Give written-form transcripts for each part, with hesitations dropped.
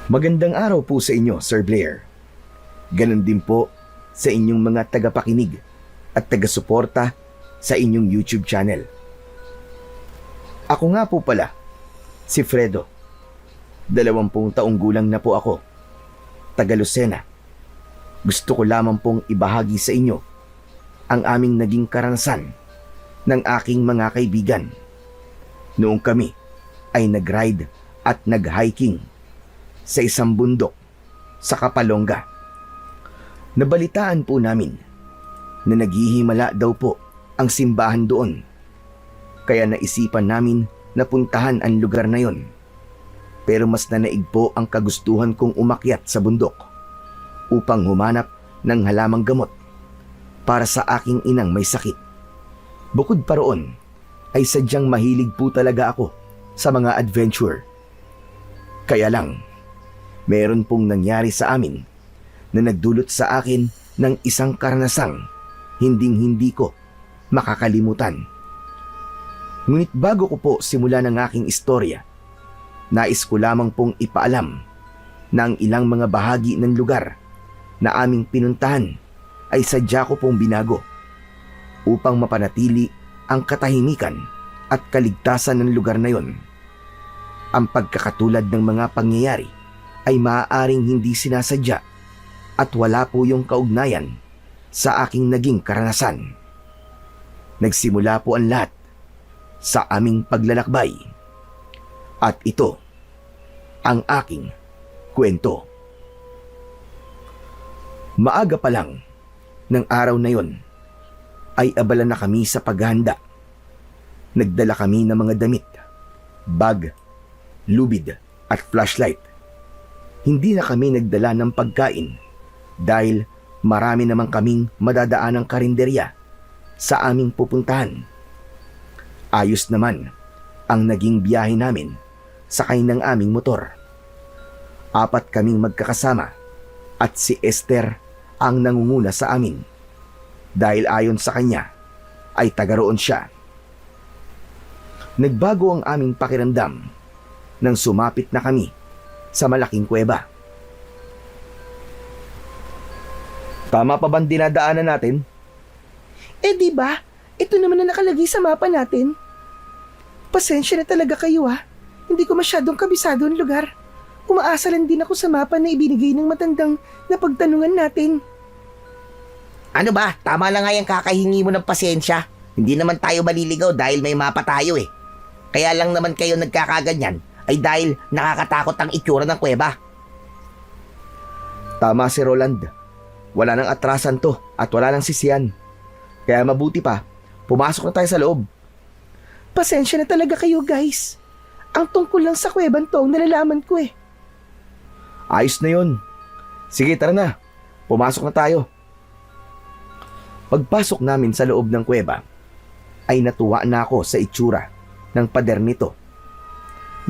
Magandang araw po sa inyo, Sir Blair. Ganon din po sa inyong mga tagapakinig at taga-suporta sa inyong YouTube channel. Ako nga po pala, si Fredo. 20 taong gulang na po ako, taga Lucena. Gusto ko lamang pong ibahagi sa inyo ang aming naging karanasan ng aking mga kaibigan noong kami ay nag-ride at nag-hiking sa isang bundok sa Kapalonga. Nabalitaan po namin na naghihimala daw po ang simbahan doon. Kaya naisipan namin na puntahan ang lugar na yon. Pero mas nanaig po ang kagustuhan kong umakyat sa bundok upang humanap ng halamang gamot para sa aking inang may sakit. Bukod pa roon, ay sadyang mahilig po talaga ako sa mga adventure. Kaya lang, meron pong nangyari sa amin na nagdulot sa akin ng isang karanasang hinding-hindi ko makakalimutan. Ngunit bago ko po simulan ang aking istorya, nais ko lamang pong ipaalam na ang ilang mga bahagi ng lugar na aming pinuntahan ay sadya ko pong binago upang mapanatili ang katahimikan at kaligtasan ng lugar na yon. Ang pagkakatulad ng mga pangyayari ay maaaring hindi sinasadya at wala po yung kaugnayan sa aking naging karanasan. Nagsimula po ang lahat sa aming paglalakbay. At ito ang aking kwento. Maaga pa lang ng araw na yon ay abala na kami sa paghahanda. Nagdala kami ng mga damit, bag, lubid at flashlight. Hindi na kami nagdala ng pagkain dahil marami naman kaming madadaan ng karinderya sa aming pupuntahan. Ayos naman ang naging biyahe namin sakay ng aming motor. 4 kaming magkakasama at si Esther ang nangunguna sa amin dahil ayon sa kanya ay taga roon siya. Nagbago ang aming pakiramdam nang sumapit na kami sa malaking kuweba. Tama pa bang dinadaanan natin? Di ba? Ito naman na nakalagay sa mapa natin. Pasensya na talaga kayo Hindi ko masyadong kabisado ang lugar. Umaasa lang din ako sa mapa na ibinigay ng matandang na pagtanungan natin. Ano ba? Tama lang nga yung kakahingi mo ng pasensya. Hindi naman tayo maliligaw dahil may mapa tayo eh. Kaya lang naman kayo nagkakaganyan ay dahil nakakatakot ang itsura ng kuweba. Tama si Roland. Wala nang atrasan to at wala nang sisiyan. Kaya mabuti pa, pumasok na tayo sa loob. Pasensya na talaga kayo guys. Ang tungkol lang sa kuwebang to ang nalalaman ko eh. Ayos na yun. Sige, tara na. Pumasok na tayo. Pagpasok namin sa loob ng kuweba, ay natuwa na ako sa itsura ng pader nito.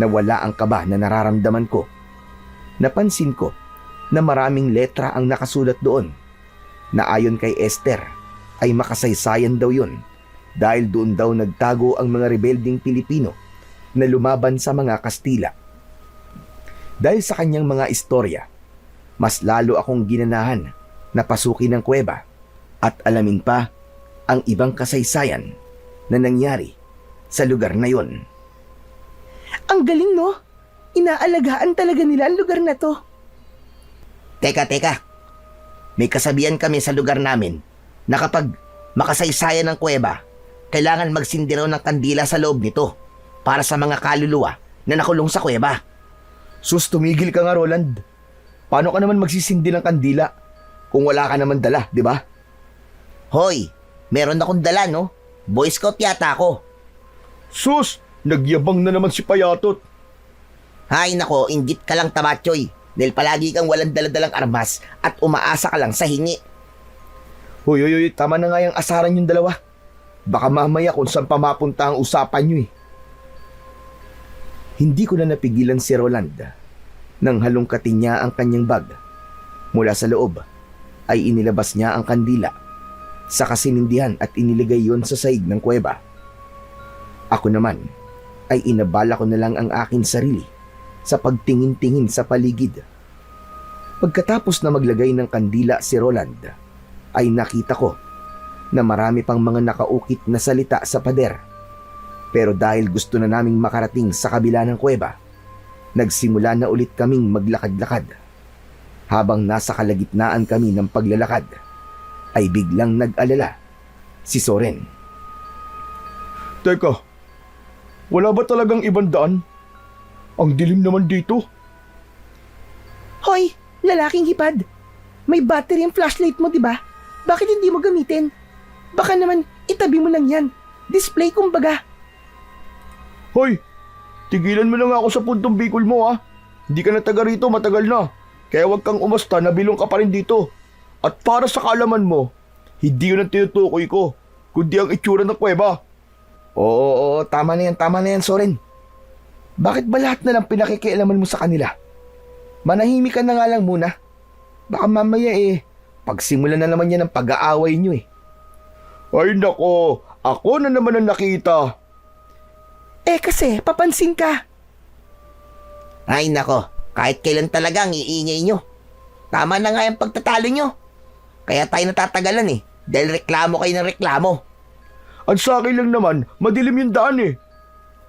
Nawala ang kaba na nararamdaman ko. Napansin ko na maraming letra ang nakasulat doon na ayon kay Esther ay makasaysayan daw yun dahil doon daw nagtago ang mga rebelding Pilipino na lumaban sa mga Kastila. Dahil sa kanyang mga istorya, mas lalo akong ginanahan na pasukin ng kuweba at alamin pa ang ibang kasaysayan na nangyari sa lugar na yon. Ang galing no? Inaalagaan talaga nila ang lugar na to. Teka. May kasabihan kami sa lugar namin na kapag makasaysayan ng kuweba, kailangan magsindi raw ng kandila sa loob nito para sa mga kaluluwa na nakulong sa kuweba. Sus, tumigil ka nga, Roland. Paano ka naman magsisindi ng kandila kung wala ka naman dala, di ba? Hoy, meron akong dala no? Boy Scout yata ako. Sus, nagyabang na naman si Payatot. Hay nako, inggit ka lang tamatyoy. Dahil palagi kang walang daladalang armas at umaasa ka lang sa hingi. Hoy, tama na nga yung asaran yung dalawa. Baka mamaya kung saan pa mapunta ang usapan nyo eh. Hindi ko na napigilan si Roland nang halongkatin niya ang kanyang bag. Mula sa loob ay inilabas niya ang kandila sa kasinindihan at iniligay yon sa saig ng kuweba. Ako naman ay inabala ko na lang ang aking sarili sa pagtingin-tingin sa paligid. Pagkatapos na maglagay ng kandila si Roland, ay nakita ko na marami pang mga nakaukit na salita sa pader. Pero dahil gusto na naming makarating sa kabila ng kuweba, nagsimula na ulit kaming maglakad-lakad. Habang nasa kalagitnaan kami ng paglalakad, ay biglang nag-alala si Soren. Teka, wala ba talagang ibang daan? Ang dilim naman dito. Hoy, lalaking hipad. May battery ang flashlight mo, di ba? Bakit hindi mo gamitin? Baka naman itabi mo lang yan. Display kumbaga. Hoy, tigilan mo na nga ako sa puntong Bicol mo ha. Hindi ka na taga rito, matagal na. Kaya wag kang umasta na bilong ka pa rin dito. At para sa kaalaman mo, hindi yun ang tinutukoy ko, kundi ang itsura ng kuweba. Oo, tama na yan, Soren. Bakit ba lahat na lang pinakikialaman mo sa kanila? Manahimik ka na nga lang muna. Baka mamaya pagsimulan na naman yan ang pag-aaway nyo eh. Ay nako, ako na naman ang nakita. Kasi, papansin ka. Ay nako, kahit kailan talaga ang iingay nyo. Tama na nga yung pagtatalo nyo. Kaya tayo natatagalan dahil reklamo kayo ng reklamo. At sa akin lang naman, madilim yung daan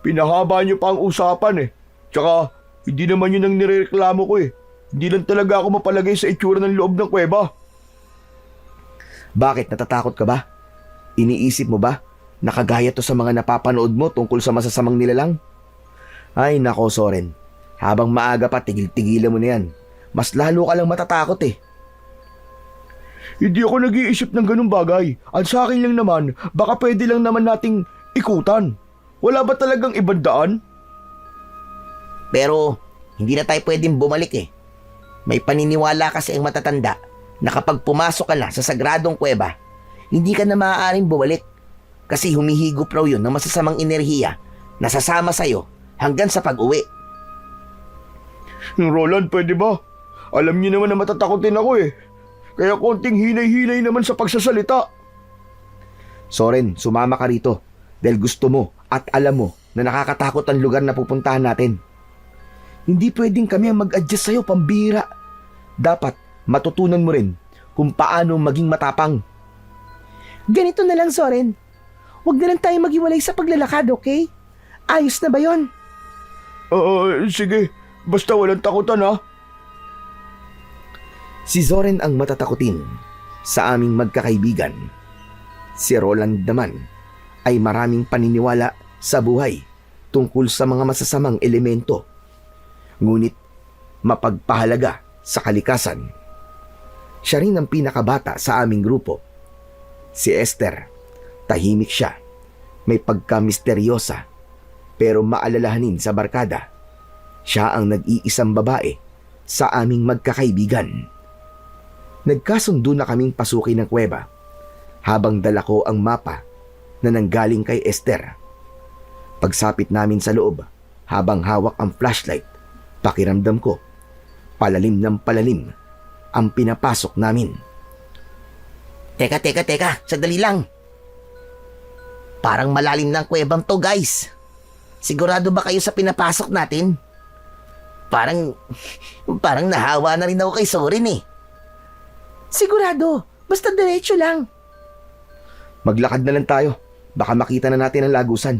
Pinahaba nyo pa ang usapan Tsaka, hindi naman yun ang nireklamo ko Hindi lang talaga ako mapalagay sa itsura ng loob ng kuweba. Bakit, natatakot ka ba? Iniisip mo ba na kagaya to sa mga napapanood mo tungkol sa masasamang nilalang? Ay nako, Soren. Habang maaga pa, tigil-tigilan mo na yan. Mas lalo ka lang matatakot Hindi ako nag-iisip ng ganung bagay. At sa akin lang naman, baka pwede lang naman nating ikutan. Wala ba talagang ibang daan? Pero, hindi na tayo pwedeng bumalik May paniniwala kasi ang matatanda na kapag pumasok ka na sa sagradong kuweba, hindi ka na maaaring bumalik. Kasi humihigop raw yun ng masasamang enerhiya na sasama sa'yo hanggang sa pag-uwi. Roland, pwede ba? Alam niyo naman na matatakotin ako Kaya konting hinay-hinay naman sa pagsasalita. Soren, sumama ka rito dahil gusto mo at alam mo na nakakatakot ang lugar na pupuntahan natin. Hindi pwedeng kami ang mag-adjust sa'yo, pambira. Dapat matutunan mo rin kung paano maging matapang. Ganito na lang, Soren. Huwag na lang tayo maghiwalay sa paglalakad, okay? Ayos na ba yon? Sige. Basta walang takutan ha. Si Soren ang matatakutin sa aming magkakaibigan. Si Roland naman ay maraming paniniwala sa buhay tungkol sa mga masasamang elemento. Ngunit mapagpahalaga sa kalikasan. Siya rin ang pinakabata sa aming grupo. Si Esther, tahimik siya, may pagka-misteryosa, pero maalalahanin sa barkada. Siya ang nag-iisang babae sa aming magkakaibigan. Nagkasundo na kaming pasukin ng kuweba habang dala ko ang mapa na nanggaling kay Esther. Pagsapit namin sa loob habang hawak ang flashlight, pakiramdam ko, palalim ng palalim ang pinapasok namin. Teka, sandali lang. Parang malalim ng kuwebang to, guys. Sigurado ba kayo sa pinapasok natin? Parang nahawa na rin ako kay Soren Sigurado. Basta diretso lang. Maglakad na lang tayo, baka makita na natin ang lagusan.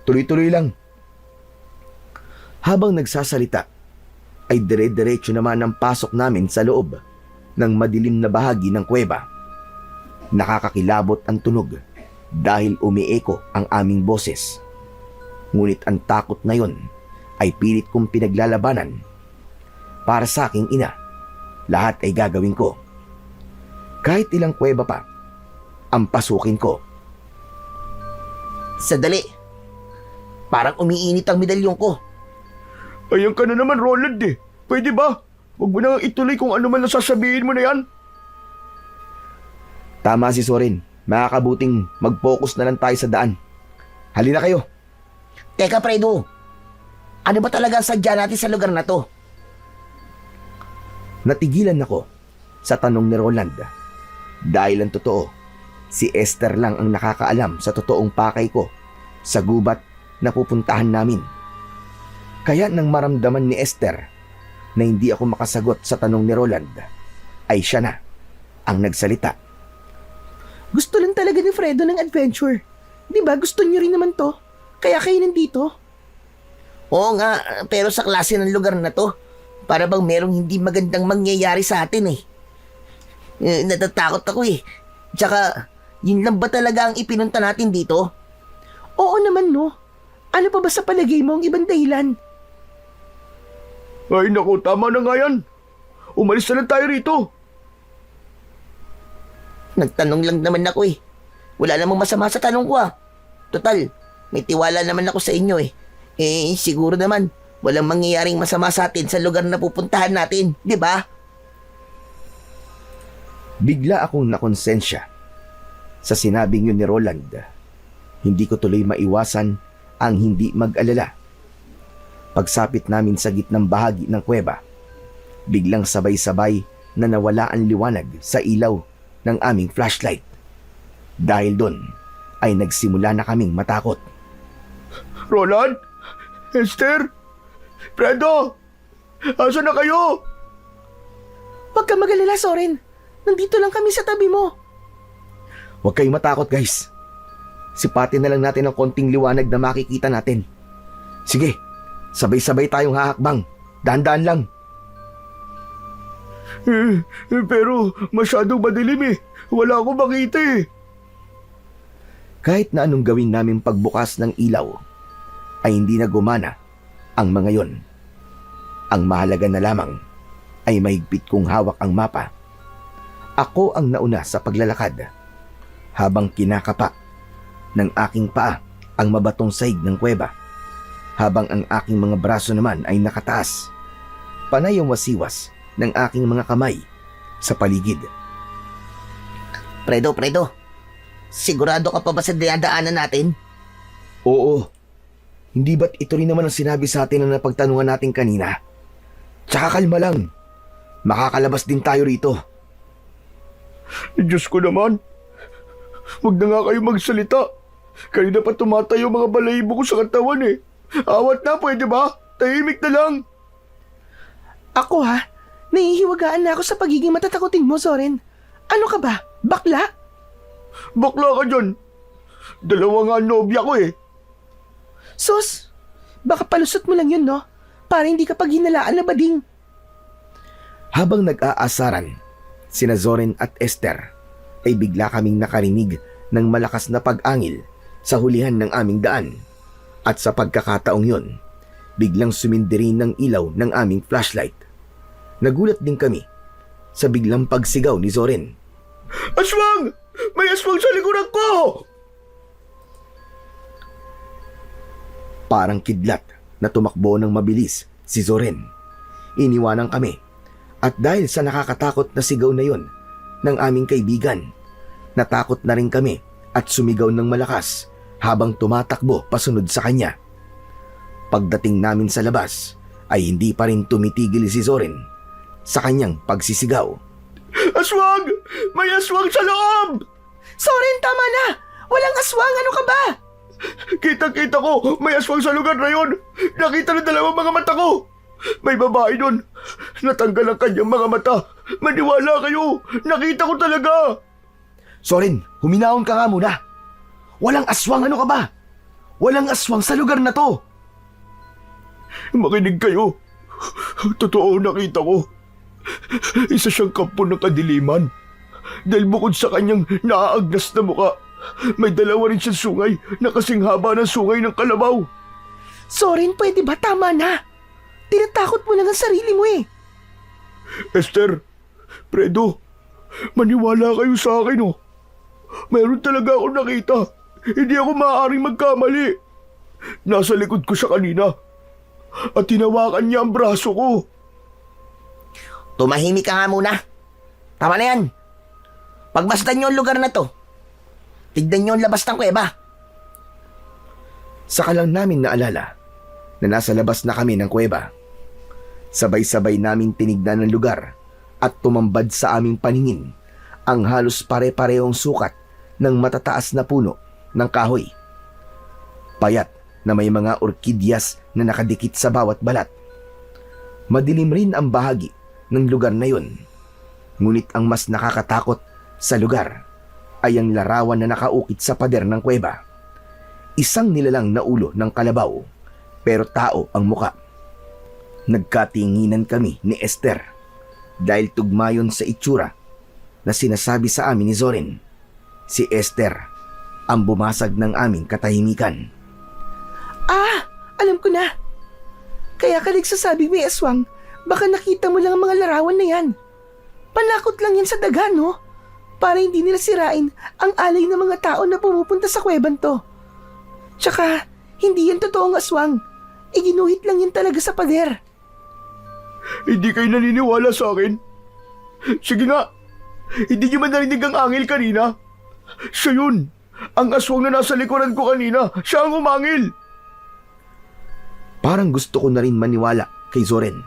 Tuloy-tuloy lang. Habang nagsasalita, ay dire-diretso naman ang pasok namin sa loob ng madilim na bahagi ng kuweba. Nakakakilabot ang tunog dahil umieko ang aming boses. Ngunit ang takot na yon ay pilit kong pinaglalabanan. Para sa aking ina, lahat ay gagawin ko. Kahit ilang kuweba pa, ang pasukin ko. Sandali. Parang umiinit ang medalyon ko. Ayan ka na naman, Roland Pwede ba? Huwag mo nang ituloy kung ano man nasasabihin mo na yan. Tama si Soren. Makakabuting mag-focus na lang tayo sa daan. Halina kayo. Teka, Fredo. Ano ba talaga ang sadya natin sa lugar na to? Natigilan ako sa tanong ni Roland. Dahil ang totoo, si Esther lang ang nakakaalam sa totoong pakay ko sa gubat na pupuntahan namin. Kaya nang maramdaman ni Esther na hindi ako makasagot sa tanong ni Roland, ay siya na ang nagsalita. Gusto lang talaga ni Fredo ng adventure. Di ba gusto niyo rin naman to? Kaya kayo nandito? Oo nga, pero sa klase ng lugar na to, para bang merong hindi magandang mangyayari sa atin eh. Natatakot ako eh. Tsaka, yun lang ba talaga ang ipinunta natin dito? Oo naman no. Ano pa ba sa palagay mo ang ibang dahilan? Ay naku, tama na nga yan. Umalis na lang tayo rito. Nagtanong lang naman ako eh. Wala namang masama sa tanong ko ah. Total, may tiwala naman ako sa inyo eh. Siguro naman, walang mangyayaring masama sa atin sa lugar na pupuntahan natin, di ba? Bigla akong nakonsensya sa sinabing yun ni Roland. Hindi ko tuloy maiwasan ang hindi mag-alala. Pagsapit namin sa gitnang bahagi ng kuweba, biglang sabay-sabay na nawala ang liwanag sa ilaw ng aming flashlight. Dahil doon ay nagsimula na kaming matakot. Roland? Esther? Fredo? Asa na kayo? Huwag ka mag-alala, Soren. Nandito lang kami sa tabi mo. Huwag kayong matakot, guys. Sipatin na lang natin ang konting liwanag na makikita natin. Sige, sabay-sabay tayong hahakbang. Dahan-dahan lang. Pero masyadong madilim eh. Wala akong makita eh. Kahit na anong gawin namin pagbukas ng ilaw, ay hindi na gumana ang mga yon. Ang mahalaga na lamang ay mahigpit kong hawak ang mapa. Ako ang nauna sa paglalakad, habang kinakapa ng aking paa ang mabatong sahig ng kuweba, habang ang aking mga braso naman ay nakataas. Panay ang wasiwas ng aking mga kamay sa paligid. Fredo, sigurado ka pa ba sa dinadaanan natin? Oo. Hindi ba't ito rin naman ang sinabi sa atin na napagtanungan natin kanina? Tsaka kalma lang. Makakalabas din tayo rito. Diyos ko naman. Huwag na nga kayo magsalita. Kanina pa tumatayo mga balahibo ko sa katawan eh. Awat na, pwede ba? Tahimik na lang. Ako ha? Nahihiwagaan na ako sa pagiging matatakotin mo, Soren. Ano ka ba? Bakla? Bakla ka dyan. Dalawa nga nobya ko eh. Sus! Baka palusot mo lang yun, no? Para hindi ka paghinalaan na bading. Habang nag-aasaran, sina Zoren at Esther ay bigla kaming nakarinig ng malakas na pag-angil sa hulihan ng aming daan. At sa pagkakataong yon, biglang sumindirin ng ilaw ng aming flashlight. Nagulat din kami sa biglang pagsigaw ni Zoren. Aswang! May aswang sa likuran ko! Parang kidlat na tumakbo ng mabilis si Zoren. Iniwanan kami at dahil sa nakakatakot na sigaw na yon ng aming kaibigan, natakot na rin kami at sumigaw ng malakas habang tumatakbo pasunod sa kanya. Pagdating namin sa labas ay hindi pa rin tumitigil si Zoren sa kanyang pagsisigaw. Aswang! May aswang sa loob! Soren, tama na! Walang aswang! Ano ka ba? Kita-kita ko, may aswang sa lugar na yon. Nakita ng dalawang mga mata ko. May babae doon. Natanggal ang kanyang mga mata. Maniwala kayo. Nakita ko talaga. Zoren, huminahon ka nga muna. Walang aswang, ano ka ba? Walang aswang sa lugar na to. Makinig kayo. Totoo nakita ko. Isa siyang kampo ng kadiliman. Dahil bukod sa kanyang naaagnas na muka, may dalawa rin siyang sungay na kasing haba ng sungay ng kalabaw. Soren, pwede ba? Tama na. Tinatakot mo lang ang sarili mo eh. Esther, Fredo, maniwala kayo sa akin oh. Mayroon talaga ako nakita. Hindi ako maaaring magkamali. Nasa likod ko siya kanina. At tinawakan niya ang braso ko. Tumahimik ka nga muna. Tama na yan. Pagmasdan niyo ang lugar na to. Tignan niyo ang labas ng kuweba. Saka lang namin naalala na nasa labas na kami ng kuweba. Sabay-sabay namin tinignan ang lugar at tumambad sa aming paningin ang halos pare-parehong sukat ng matataas na puno ng kahoy. Payat na may mga orkidyas na nakadikit sa bawat balat. Madilim rin ang bahagi ng lugar na yun. Ngunit ang mas nakakatakot sa lugar ay ang larawan na nakaukit sa pader ng kuweba. Isang nilalang na ulo ng kalabaw, pero tao ang muka. Nagkatinginan kami ni Esther dahil tugmayon sa itsura na sinasabi sa amin ni Zorin. Si Esther ang bumasag ng aming katahimikan. Ah, alam ko na. Kaya ka nagsasabing may aswang, baka nakita mo lang ang mga larawan na yan. Panakot lang yan sa daga, no? Para hindi nila sirain ang alay ng mga tao na pumupunta sa kweban to. Tsaka, hindi yan totoong aswang. Iginuhit lang yan talaga sa pader. Hindi kayo naniniwala sa akin? Sige nga, hindi niyo man narinig ang angel kanina? Siya yun, ang aswang na nasa likuran ko kanina, siya ang umangil. Parang gusto ko na rin maniwala kay Zoren.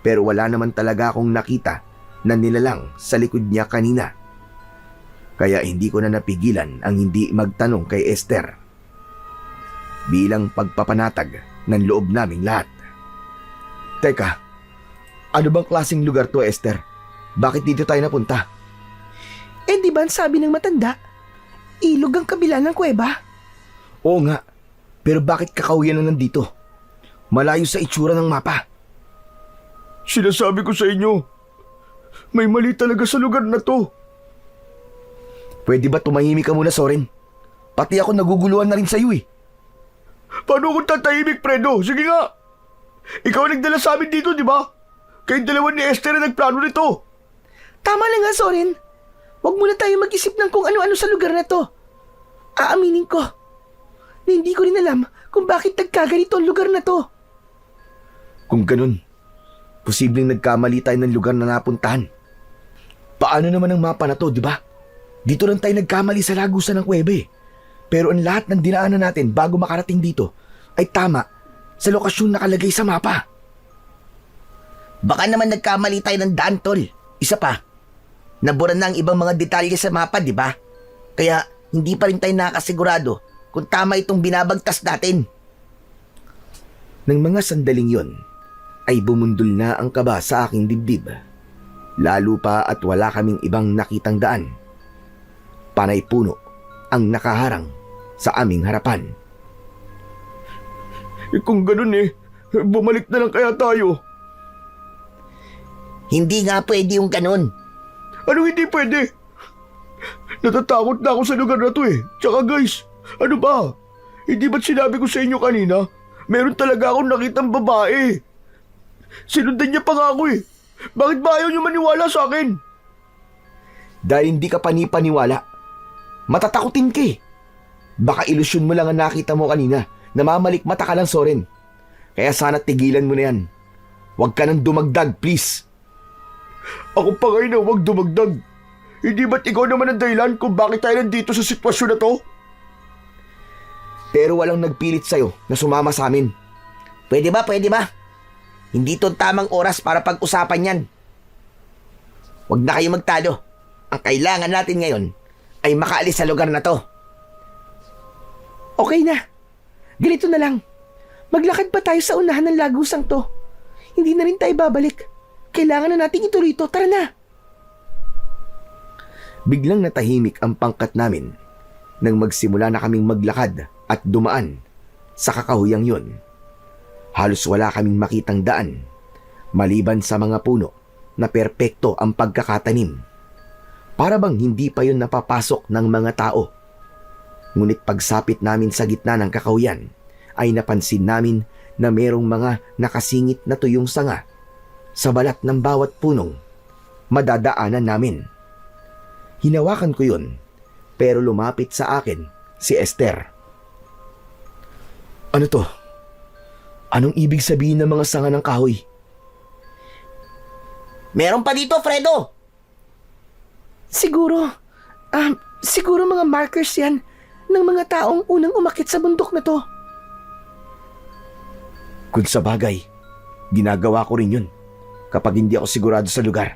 Pero wala naman talaga akong nakita na nilalang sa likod niya kanina. Kaya hindi ko na napigilan ang hindi magtanong kay Esther. Bilang pagpapanatag ng loob naming lahat. Teka, ano bang klaseng lugar to, Esther? Bakit dito tayo napunta? Eh di ba ang sabi ng matanda, ilog ang kabila ng kuweba? Oo nga, pero bakit kakahuyan na nandito? Malayo sa itsura ng mapa. Sinasabi ko sa inyo, may mali talaga sa lugar na to. Pwede ba tumahimik ka muna, Soren? Pati ako naguguluhan na rin sa'yo eh. Paano kung tatahimik, Fredo? Sige nga. Ikaw ang nagdala sa amin dito, di ba? Kayong dalawa ni Esther na nagplano nito. Tama na nga, Soren. Huwag muna tayo mag-isip ng kung ano-ano sa lugar na to. Aaminin ko na hindi ko rin alam kung bakit nagkaganito ang lugar na to. Kung ganun, posibleng nagkamali tayo ng lugar na napuntahan. Paano naman ang mapa na to, di ba? Dito lang tayo nagkamali sa lagusan ng kuweba eh. Pero ang lahat ng dinaanan natin bago makarating dito ay tama sa lokasyon nakalagay sa mapa. Baka naman nagkamali tayo ng daan, tol. Isa pa, nabura na ang ibang mga detalye sa mapa, di ba? Kaya hindi pa rin tayo nakasigurado kung tama itong binabagtas natin. Nang mga sandaling yon, ay bumundol na ang kaba sa aking dibdib. Lalo pa at wala kaming ibang nakitang daan. Panay puno ang nakaharang sa aming harapan. Kung ganun bumalik na lang kaya tayo. Hindi nga pwede yung ganun. Anong hindi pwede? Natatakot na ako sa lugar na to eh. Tsaka guys, ano ba? Hindi ba't sinabi ko sa inyo kanina? Meron talaga akong nakitang babae. Sinundan niya pa nga ako eh. Bakit ba ayaw niyo maniwala sa akin? Dahil hindi ka panipaniwala. Matatakutin ka eh. Baka ilusyon mo lang ang nakita mo kanina. Namamalikmata ka lang, Soren. Kaya sana tigilan mo na yan. Huwag ka nang dumagdag, please. Ako pa ngayon na huwag dumagdag. Hindi ba't ikaw naman ang dahilan kung bakit tayo nandito sa sitwasyon na to? Pero walang nagpilit sa'yo na sumama sa amin. Pwede ba? Pwede ba? Hindi to tamang oras para pag-usapan yan. Huwag na kayo magtalo. Ang kailangan natin ngayon ay makaalis sa lugar na to. Okay na. Ganito na lang. Maglakad pa tayo sa unahan ng lagusang to. Hindi na rin tayo babalik. Kailangan na nating ituloy ito. Tara na. Biglang natahimik ang pangkat namin nang magsimula na kaming maglakad at dumaan sa kakahuyang yun. Halos wala kaming makitang daan maliban sa mga puno na perpekto ang pagkakatanim. Para bang hindi pa yun napapasok ng mga tao. Ngunit pagsapit namin sa gitna ng kakahuyan ay napansin namin na merong mga nakasingit na tuyong sanga sa balat ng bawat punong madadaanan namin. Hinawakan ko yun, pero lumapit sa akin si Esther. Ano to? Anong ibig sabihin ng mga sanga ng kahoy? Meron pa dito, Fredo! Siguro mga markers yan ng mga taong unang umakyat sa bundok na to. Kung sa bagay, ginagawa ko rin yun kapag hindi ako sigurado sa lugar.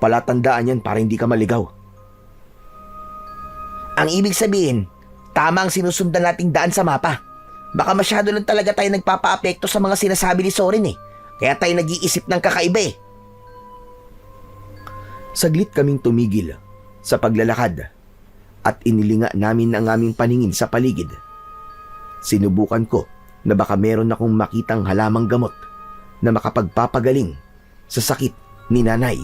Palatandaan yan para hindi ka maligaw. Ang ibig sabihin, tama ang sinusundan nating daan sa mapa. Baka masyado lang talaga tayo nagpapa-apekto sa mga sinasabi ni Soren eh. Kaya tayo nag-iisip ng kakaiba eh. Saglit kaming tumigil sa paglalakad at inilinga namin ang aming paningin sa paligid. Sinubukan ko na baka meron akong makitang halamang gamot na makapagpapagaling sa sakit ni nanay.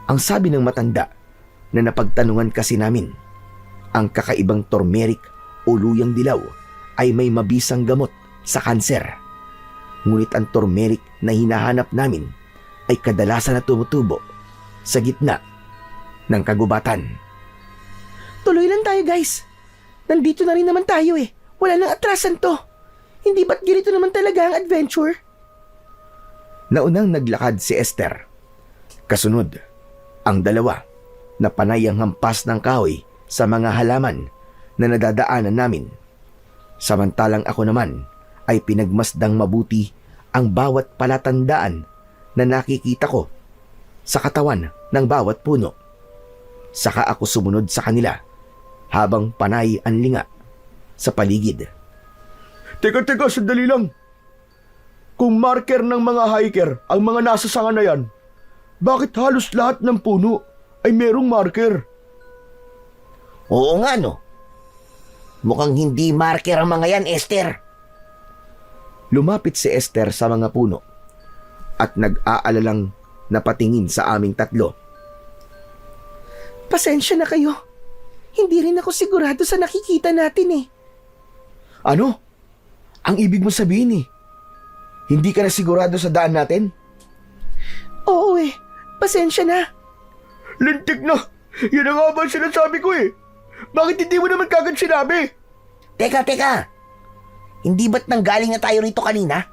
Ang sabi ng matanda na napagtanungan kasi namin, ang kakaibang turmeric o luyang dilaw ay may mabisang gamot sa kanser. Ngunit ang turmeric na hinahanap namin ay kadalasan na tumutubo sa gitna ng kagubatan. Tuloy lang tayo guys. Nandito na rin naman tayo eh. Wala nang atrasan to. Hindi ba't ganito naman talaga ang adventure? Naunang naglakad si Esther. Kasunod, ang dalawa na panay ang hampas ng kahoy sa mga halaman na nadadaanan namin. Samantalang ako naman ay pinagmasdang mabuti ang bawat palatandaan na nakikita ko sa katawan ng bawat puno. Saka ako sumunod sa kanila habang panay ang linga sa paligid. Teka, sandali lang. Kung marker ng mga hiker ang mga nasa sanga na yan, bakit halos lahat ng puno ay merong marker? Oo nga no. Mukhang hindi marker ang mga yan, Esther. Lumapit si Esther sa mga puno at nag-aalalang napatingin sa aming tatlo. Pasensya na kayo. Hindi rin ako sigurado sa nakikita natin eh. Ano? Ang ibig mo sabihin hindi ka na sigurado sa daan natin? Oo eh. Pasensya na. Lintik na! Yan ang nga ba ang sinasabi ko eh! Bakit hindi mo naman kagad sinabi? Teka. Hindi ba't nanggaling na tayo rito kanina?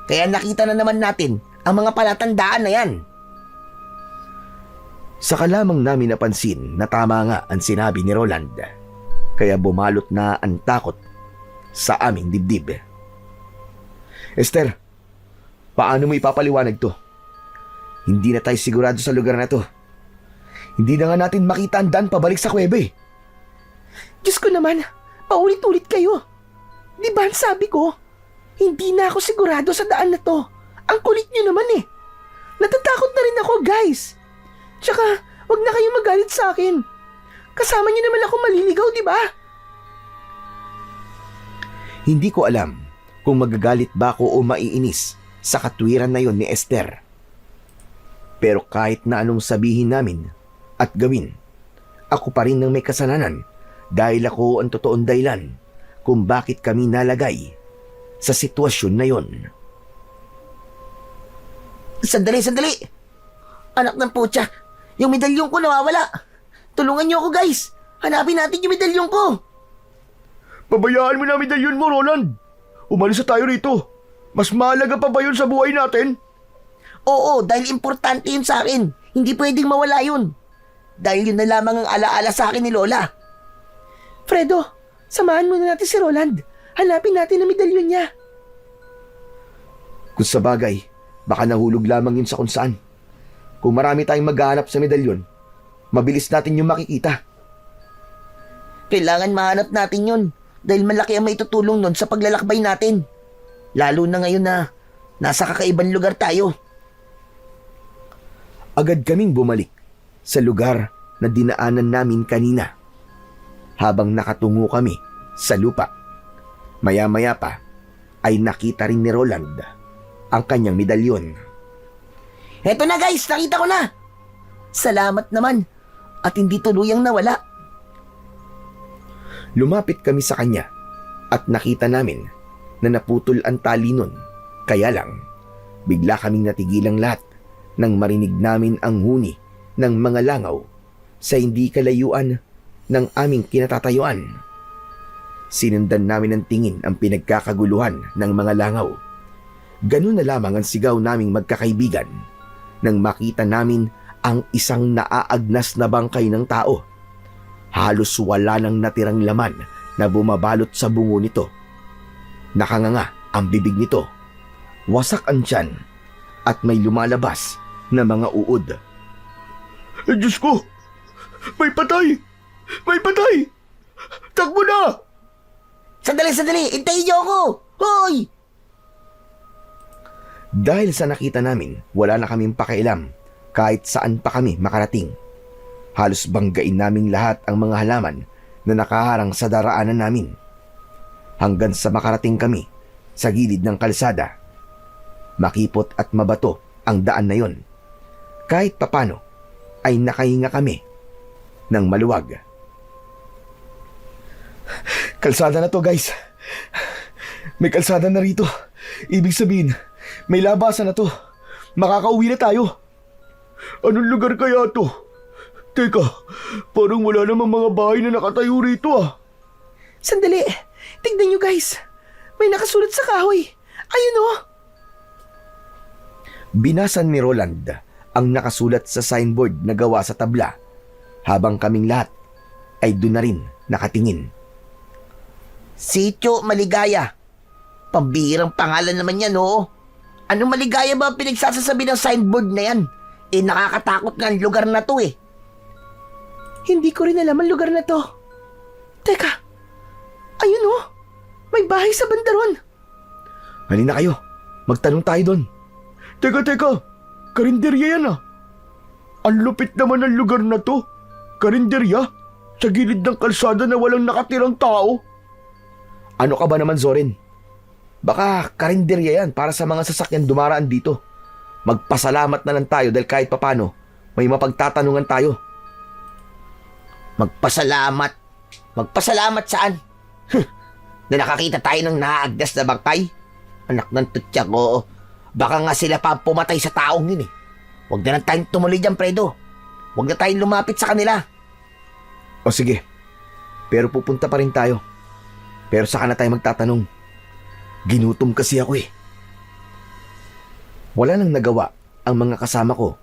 Kaya nakita na naman natin ang mga palatandaan na yan. Saka lamang namin napansin na tama nga ang sinabi ni Roland. Kaya bumalot na ang takot sa aming dibdib. Esther, paano mo ipapaliwanag to? Hindi na tayo sigurado sa lugar na to. Hindi na nga natin makita ang daan pabalik sa kuweba eh. Diyos ko naman, paulit-ulit kayo. Di ba ang sabi ko? Hindi na ako sigurado sa daan na to. Ang kulit nyo naman eh. Natatakot na rin ako, guys. Tsaka, wag na kayong magalit sa akin. Kasama nyo naman ako maliligaw, di ba? Hindi ko alam kung magagalit ba ako o maiinis sa katwiran na yon ni Esther. Pero kahit na anong sabihin namin at gawin, ako pa rin ang may kasalanan dahil ako ang totoong dahilan kung bakit kami nalagay sa sitwasyon na yon. Sandali. Anak ng putya, yung medalyon ko nawawala. Tulungan niyo ako, guys. Hanapin natin yung medalyon ko. Pabayaan mo na medalyon mo, Roland. Umalis na tayo rito. Mas mahalaga pa ba yun sa buhay natin? Oo, dahil importante yun sa akin. Hindi pwedeng mawala yun. Dahil yun na lamang ang alaala sa akin ni Lola. Fredo, samahan muna natin si Roland. Hanapin natin ang medalyon niya. Kung sa bagay, baka nahulog lamang yun sa kung saan. Kung marami tayong maghahanap sa medalyon, mabilis natin yung makikita. Kailangan mahanap natin yun dahil malaki ang maitutulong nun sa paglalakbay natin. Lalo na ngayon na nasa kakaibang lugar tayo. Agad kaming bumalik sa lugar na dinaanan namin kanina. Habang nakatungo kami sa lupa, maya-maya pa ay nakita rin ni Roland ang kanyang medalyon. Heto na guys, nakita ko na! Salamat naman at hindi tuluyang nawala. Lumapit kami sa kanya at nakita namin na naputol ang tali nun. Kaya lang, bigla kaming natigilang lahat nang marinig namin ang huni ng mga langaw sa hindi kalayuan ng aming kinatatayuan. Sinundan namin ng tingin ang pinagkakaguluhan ng mga langaw. Ganun na lamang ang sigaw naming magkakaibigan nang makita namin ang isang naaagnas na bangkay ng tao. Halos wala nang natirang laman na bumabalot sa bungo nito. Nakanganga ang bibig nito. Wasak ang tiyan at may lumalabas na mga uod. Diyos ko! May patay! May patay! Takbo na! Sandali! Hintayin niyo ako! Hoy! Dahil sa nakita namin, wala na kaming pakialam kahit saan pa kami makarating. Halos banggain naming lahat ang mga halaman na nakaharang sa daraanan namin. Hanggang sa makarating kami sa gilid ng kalsada. Makipot at mabato ang daan na yon. Kahit papano ay nakahinga kami ng maluwag. Kalsada na to, guys. May kalsada na rito. Ibig sabihin, may labasan na to. Makakauwi na tayo. Anong lugar kaya to? Teka, parang wala namang mga bahay na nakatayo rito ah. Sandali! Tignan nyo guys! May nakasulat sa kahoy! Ayun oh! Binasan ni Roland ang nakasulat sa signboard na gawa sa tabla, habang kaming lahat ay doon na rin nakatingin. Sitio Maligaya. Pambihirang pangalan naman yan, oo. Anong maligaya ba ang pinagsasasabi ng signboard na yan? Nakakatakot nga ang lugar na to eh. Hindi ko rin alam ang lugar na to. Teka! Ayun oh! May bahay sa banda ron! Halina kayo, magtanong tayo doon. Teka. Karinderya yan ah. Ang lupit naman ng lugar na to. Karinderya? Sa gilid ng kalsada na walang nakatirang tao. Ano ka ba naman, Zorin? Baka karinderya yan para sa mga sasakyan dumaraan dito. Magpasalamat na lang tayo dahil kahit papano may mapagtatanungan tayo. Magpasalamat? Magpasalamat saan? Na nakakita tayo ng naagdas na bangkay? Anak ng tutya ko. Baka nga sila pa ang pumatay sa taong yun eh. Huwag na lang tayong tumuloy dyan, Fredo. Huwag na tayong lumapit sa kanila. O sige, pero pupunta pa rin tayo. Pero saka na tayo magtatanong. Ginutom kasi ako eh. Wala nang nagawa ang mga kasama ko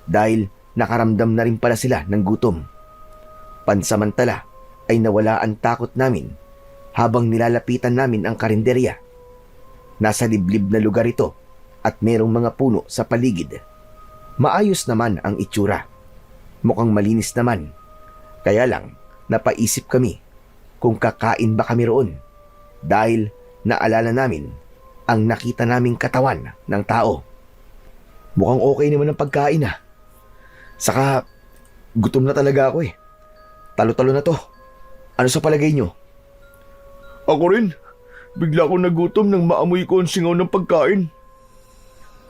dahil nakaramdam na rin pala sila ng gutom. Pansamantala ay nawala ang takot namin habang nilalapitan namin ang karinderya. Nasa liblib na lugar ito at merong mga puno sa paligid. Maayos naman ang itsura. Mukhang malinis naman. Kaya lang, napaisip kami kung kakain ba kami roon dahil naalala namin ang nakita naming katawan ng tao. Mukhang okay naman ang pagkain ah. Saka, gutom na talaga ako eh. Talo-talo na to. Ano sa palagay nyo? Ako rin. Bigla akong nagutom nang maamoy ko ang singaw ng pagkain.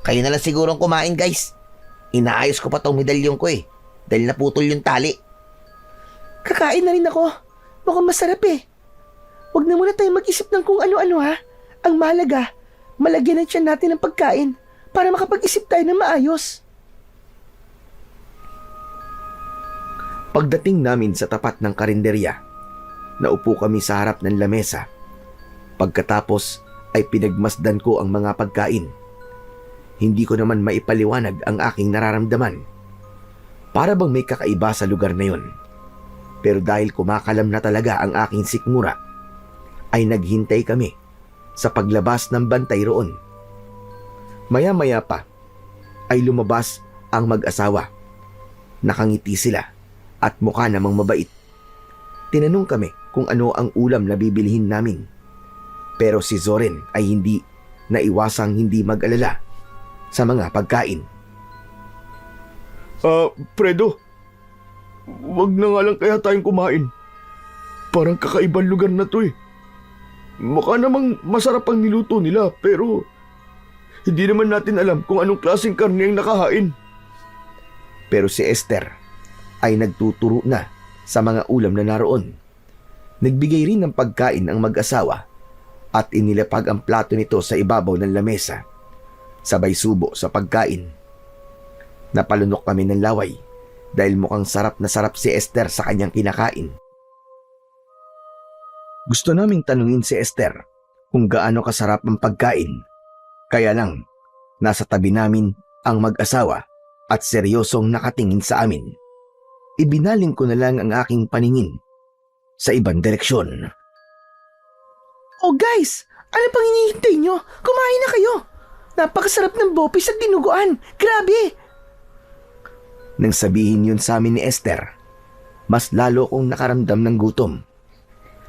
Kayo na lang sigurong kumain, guys. Inaayos ko pa tong medalyon ko eh. Dahil naputol yung tali. Kakain na rin ako. Mukhang masarap eh. Huwag na muna tayo mag-isip ng kung ano-ano ha. Ang mahalaga, malagyan ng tiyan natin ng pagkain para makapag-isip tayo ng maayos. Pagdating namin sa tapat ng karinderya, naupo kami sa harap ng lamesa. Pagkatapos ay pinagmasdan ko ang mga pagkain. Hindi ko naman maipaliwanag ang aking nararamdaman. Para bang may kakaiba sa lugar na yon. Pero dahil kumakalam na talaga ang aking sikmura, ay naghintay kami sa paglabas ng bantay roon. Maya-maya pa ay lumabas ang mag-asawa. Nakangiti sila at mukha namang mabait. Tinanong kami kung ano ang ulam na bibilihin namin. Pero si Zorin ay hindi naiwasang hindi mag-alala sa mga pagkain. Fredo, wag na nga lang kaya tayong kumain. Parang kakaibang lugar na to eh. Mukha namang masarap ang niluto nila pero hindi naman natin alam kung anong klaseng karne ang nakahain. Pero si Esther ay nagtuturo na sa mga ulam na naroon. Nagbigay rin ng pagkain ang mag-asawa at inilapag ang plato nito sa ibabaw ng lamesa. Sabay subo sa pagkain. Napalunok kami ng laway dahil mukhang sarap na sarap si Esther sa kanyang kinakain. Gusto naming tanungin si Esther kung gaano kasarap ang pagkain. Kaya lang, nasa tabi namin ang mag-asawa at seryosong nakatingin sa amin. Ibinaling ko na lang ang aking paningin sa ibang direksyon. Oh guys, ano pang hinihintay nyo? Kumain na kayo. Napakasarap ng bopis at dinuguan. Grabe! Nang sabihin yun sa amin ni Esther, mas lalo kong nakaramdam ng gutom.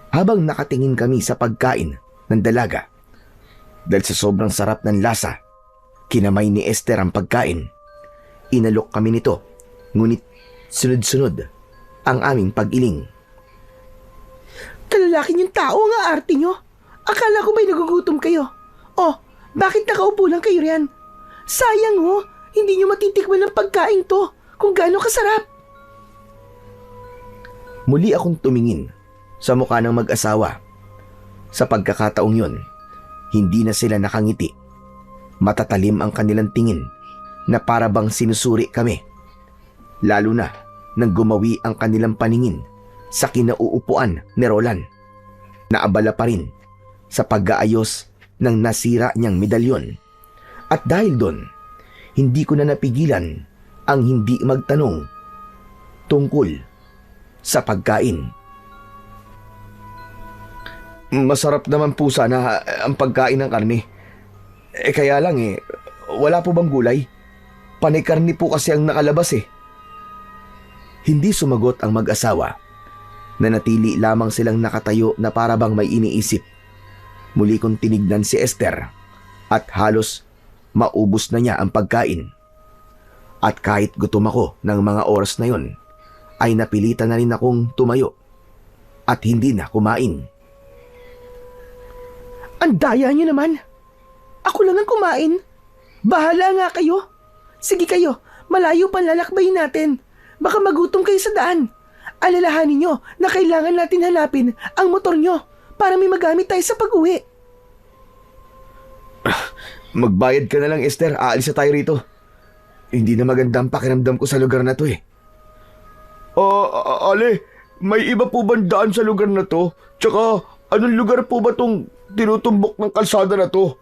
Habang nakatingin kami sa pagkain ng dalaga, dahil sa sobrang sarap ng lasa, kinamay ni Esther ang pagkain. Inalok kami nito, ngunit sunod-sunod ang aming pag-iling. Kalalaki niyong tao nga arte niyo. Akala ko ba'y nagugutom kayo? Oh, bakit nakaupo lang kayo riyan? Sayang ho, hindi niyo matitikman ng pagkain to kung gaano kasarap. Muli akong tumingin sa mukha ng mag-asawa. Sa pagkakataong yun, hindi na sila nakangiti. Matatalim ang kanilang tingin na para bang sinusuri kami. Lalo na nang gumawi ang kanilang paningin sa kinauupuan ni Roland. Naabala pa rin sa pag-aayos ng nasira niyang medalyon. At dahil doon, hindi ko na napigilan ang hindi magtanong tungkol sa pagkain. Masarap naman po sana ang pagkain ng karne. Kaya lang wala po bang gulay? Panay karne po kasi ang nakalabas eh. Hindi sumagot ang mag-asawa. Nanatili lamang silang nakatayo na para bang may iniisip. Muli kong tinignan si Esther at halos maubos na niya ang pagkain. At kahit gutom ako ng mga oras na yon, ay napilitan na rin akong tumayo at hindi na kumain. Ang daya niyo naman. Ako lang ang kumain. Bahala nga kayo. Sige kayo, malayo pa lalakbayin natin. Baka magutom kayo sa daan. Alalahanin niyo na kailangan natin hanapin ang motor niyo para may magamit tayo sa pag-uwi. Magbayad ka na lang, Esther. Aalis na tayo rito. Hindi na maganda ang pakiramdam ko sa lugar na to eh. Ale, may iba po bang daan sa lugar na to? Tsaka, anong lugar po ba tong tinutumbok ng kalsada na to?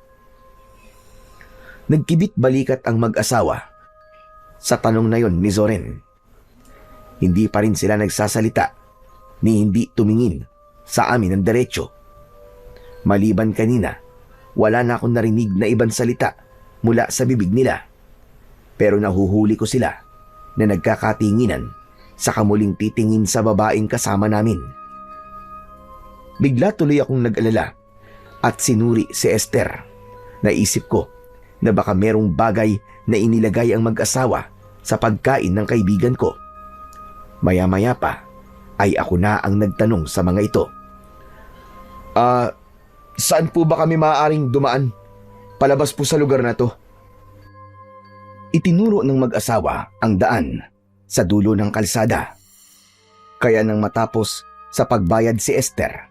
Nagkibit balikat ang mag-asawa sa tanong na yon ni Zoren. Hindi pa rin sila nagsasalita ni hindi tumingin sa amin ng diretsyo. Maliban kanina, wala na akong narinig na ibang salita mula sa bibig nila. Pero nahuhuli ko sila na nagkakatinginan sa kamuling titingin sa babaeng kasama namin. Bigla tuloy akong nag-alala at sinuri si Esther. Naisip ko na baka merong bagay na inilagay ang mag-asawa sa pagkain ng kaibigan ko. Maya-maya pa ay ako na ang nagtanong sa mga ito. Saan po ba kami maaaring dumaan? Palabas po sa lugar na to. Itinuro ng mag-asawa ang daan sa dulo ng kalsada. Kaya nang matapos sa pagbayad si Esther,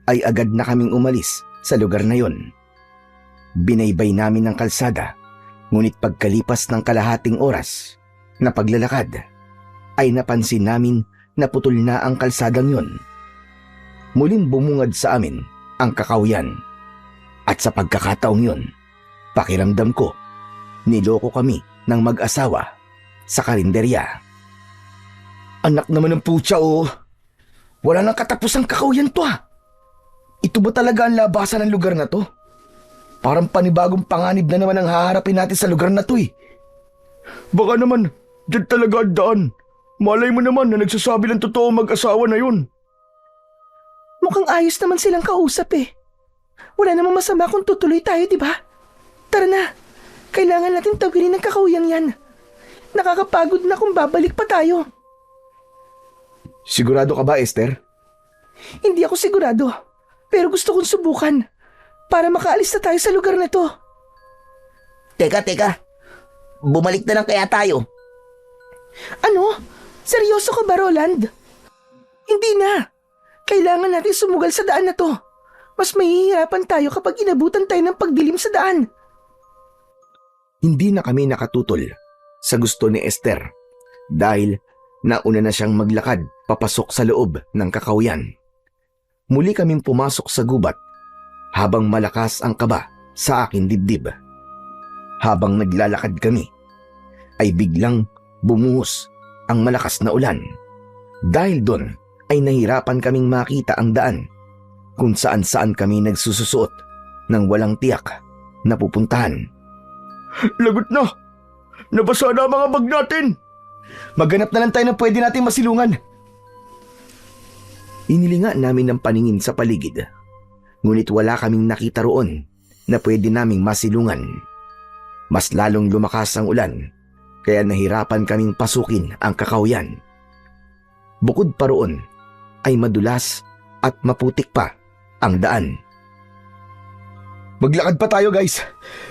ay agad na kaming umalis sa lugar na yon. Binaybay namin ang kalsada, ngunit pagkalipas ng kalahating oras na paglalakad, ay napansin namin na putol na ang kalsadang yon. Muling bumungad sa amin ang kakawyan. At sa pagkakataong yon, pakiramdam ko, niloko kami ng mag-asawa sa karinderya. Anak naman ng putya Wala nang katapusang kakawyan to Ito ba talaga ang labasan ng lugar na to? Parang panibagong panganib na naman ang haharapin natin sa lugar na to Baka naman, dyan talaga ang daan. Malay mo naman na nagsasabi ng totoo mag-asawa na yun. Mukhang ayos naman silang kausap eh. Wala namang masama kung tutuloy tayo, di ba? Tara na, kailangan natin tawirin ang kakawiyang yan. Nakakapagod na kung babalik pa tayo. Sigurado ka ba, Esther? Hindi ako sigurado, pero gusto kong subukan para makaalis na tayo sa lugar na to. Teka. Bumalik na lang kaya tayo. Ano? Seryoso ka ba, Roland? Hindi na. Kailangan natin sumugal sa daan na to. Mas mahihirapan tayo kapag inabutan tayo ng pagdilim sa daan. Hindi na kami nakatutol sa gusto ni Esther dahil nauna na siyang maglakad papasok sa loob ng kakawyan. Muli kaming pumasok sa gubat habang malakas ang kaba sa aking dibdib. Habang naglalakad kami, ay biglang bumuhos ang malakas na ulan. Dahil doon ay nahirapan kaming makita ang daan kung saan-saan kami nagsususuot ng walang tiyak na pupuntahan. Lagot na! Nabasa na ang mga bag natin! Maghanap na lang tayo ng pwede nating masilungan. Inilinga namin ng paningin sa paligid, ngunit wala kaming nakita roon na pwede naming masilungan. Mas lalong lumakas ang ulan, kaya nahirapan kaming pasukin ang kakahuyan. Bukod pa roon, ay madulas at maputik pa ang daan. Maglakad pa tayo guys.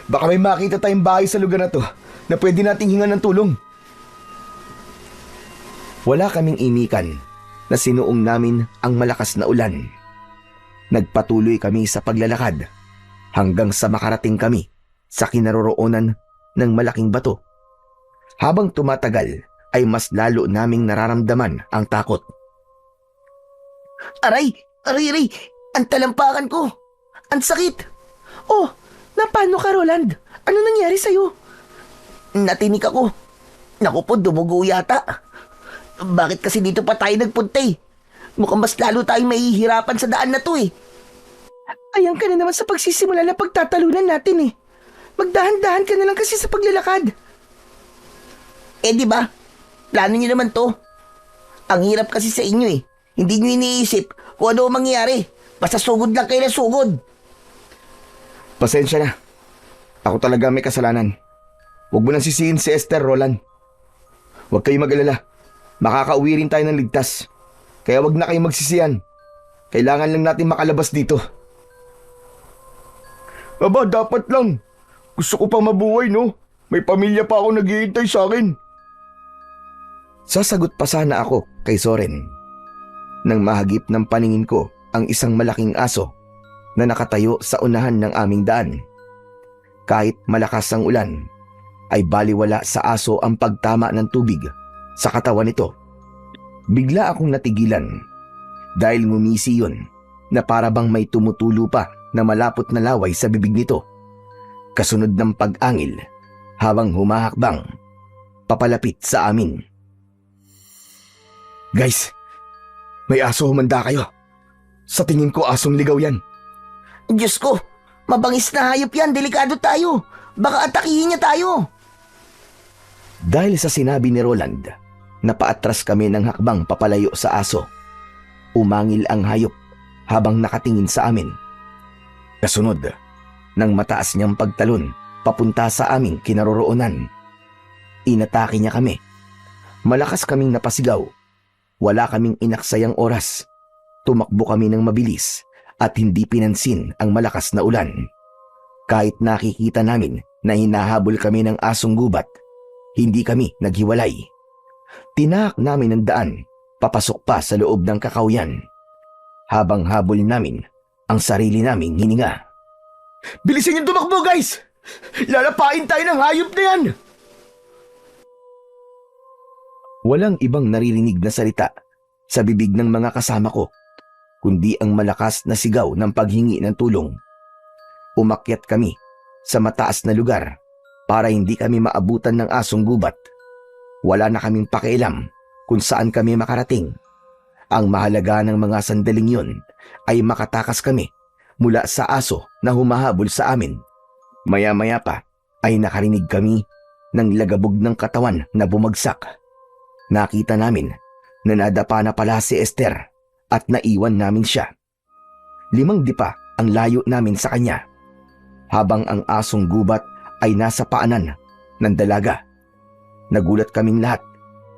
Baka may makita tayong bahay sa lugar na to na pwede nating hingan ng tulong. Wala kaming imikan na sinuong namin ang malakas na ulan. Nagpatuloy kami sa paglalakad hanggang sa makarating kami sa kinaroroonan ng malaking bato. Habang tumatagal ay mas lalo naming nararamdaman ang takot. Aray! Aray, aray! Ang talampakan ko! Ang sakit! Oh, napano ka, Roland? Ano nangyari sa'yo? Natinik ako. Naku po, dumugo yata. Bakit kasi dito pa tayo nagpunta eh? Mukhang mas lalo tayong mahihirapan sa daan na to eh. Ayan ka na naman sa pagsisimula ng pagtatalunan natin eh. Magdahan-dahan ka na lang kasi sa paglalakad. Eh di ba? Plano niyo naman to. Ang hirap kasi sa inyo eh. Hindi niyo iniisip kung ano ang mangyayari. Basta sugod lang kayo na sugod. Pasensya na. Ako talaga may kasalanan. Huwag mo nang sisihin si Esther, Roland. Huwag kayong mag-alala. Makakauwi rin tayo ng ligtas. Kaya wag na kayong magsisiyan. Kailangan lang natin makalabas dito. Aba, dapat lang. Gusto ko pang mabuhay, no? May pamilya pa ako naghihintay sa akin. Sasagot pa sana ako kay Soren nang mahagip ng paningin ko ang isang malaking aso na nakatayo sa unahan ng aming daan. Kahit malakas ang ulan, ay baliwala sa aso ang pagtama ng tubig sa katawan nito. Bigla akong natigilan dahil ngumisi yun na para bang may tumutulo pa na malapot na laway sa bibig nito. Kasunod ng pag-angil habang humahakbang papalapit sa amin. Guys, may aso, humanda kayo. Sa tingin ko asong ligaw yan. Diyos ko, mabangis na hayop yan. Delikado tayo. Baka atakihin niya tayo. Dahil sa sinabi ni Roland, napaatras kami ng hakbang papalayo sa aso. Umangil ang hayop habang nakatingin sa amin. Kasunod, nang mataas niyang pagtalon papunta sa aming kinaroroonan. Inatake niya kami. Malakas kaming napasigaw. Wala kaming inaksayang oras. Tumakbo kami ng mabilis at hindi pinansin ang malakas na ulan. Kahit nakikita namin na hinahabol kami ng asong gubat, hindi kami naghiwalay. Tinahak namin ang daan, papasok pa sa loob ng kakahuyan. Habang habol namin ang sarili naming hininga. Bilisan yung tumakbo, guys! Lalapain tayo ng hayop na yan! Walang ibang naririnig na salita sa bibig ng mga kasama ko, kundi ang malakas na sigaw ng paghingi ng tulong. Umakyat kami sa mataas na lugar para hindi kami maabutan ng asong gubat. Wala na kaming pakialam kung saan kami makarating. Ang mahalaga ng mga sandaling yun ay makatakas kami mula sa aso na humahabol sa amin. Maya-maya pa ay nakarinig kami ng lagabog ng katawan na bumagsak. Nakita namin na nadapa na pala si Esther at naiwan namin siya. 5 dipa ang layo namin sa kanya, habang ang asong gubat ay nasa paanan ng dalaga. Nagulat kaming lahat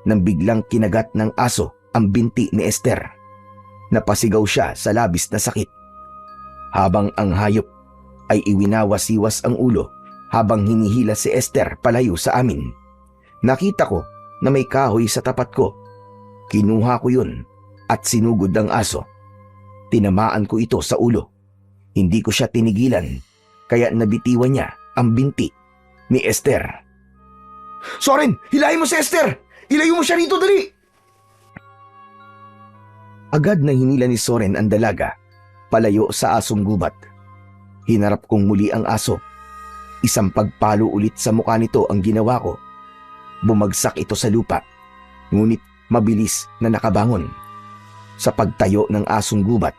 nang biglang kinagat ng aso ang binti ni Esther. Napasigaw siya sa labis na sakit. Habang ang hayop ay iwinawasiwas ang ulo habang hinihila si Esther palayo sa amin. Nakita ko na may kahoy sa tapat ko. Kinuha ko yun at sinugod ang aso. Tinamaan ko ito sa ulo. Hindi ko siya tinigilan, kaya nabitiwan niya ang binti ni Esther. Soren, hilahin mo si Esther! Ilayo mo siya rito, dali! Agad na hinila ni Soren ang dalaga, palayo sa asong gubat. Hinarap kong muli ang aso. Isang pagpalo ulit sa mukha nito ang ginawa ko. Bumagsak ito sa lupa, ngunit mabilis na nakabangon. Sa pagtayo ng asong gubat,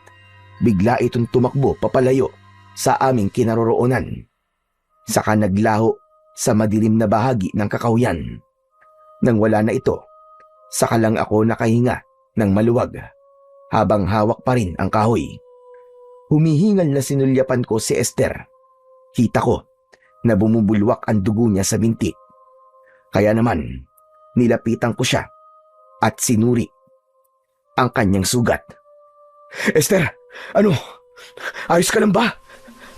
bigla itong tumakbo papalayo sa aming kinaroroonan. Saka naglaho sa madilim na bahagi ng kakahuyan. Nang wala na ito, saka lang ako nakahinga ng maluwag. habang hawak pa rin ang kahoy. Humihingal na sinulyapan ko si Esther. Kita ko na bumubulwak ang dugo niya sa binti. Kaya naman, nilapitan ko siya at sinuri ang kanyang sugat. Esther, ano? Ayos ka lang ba?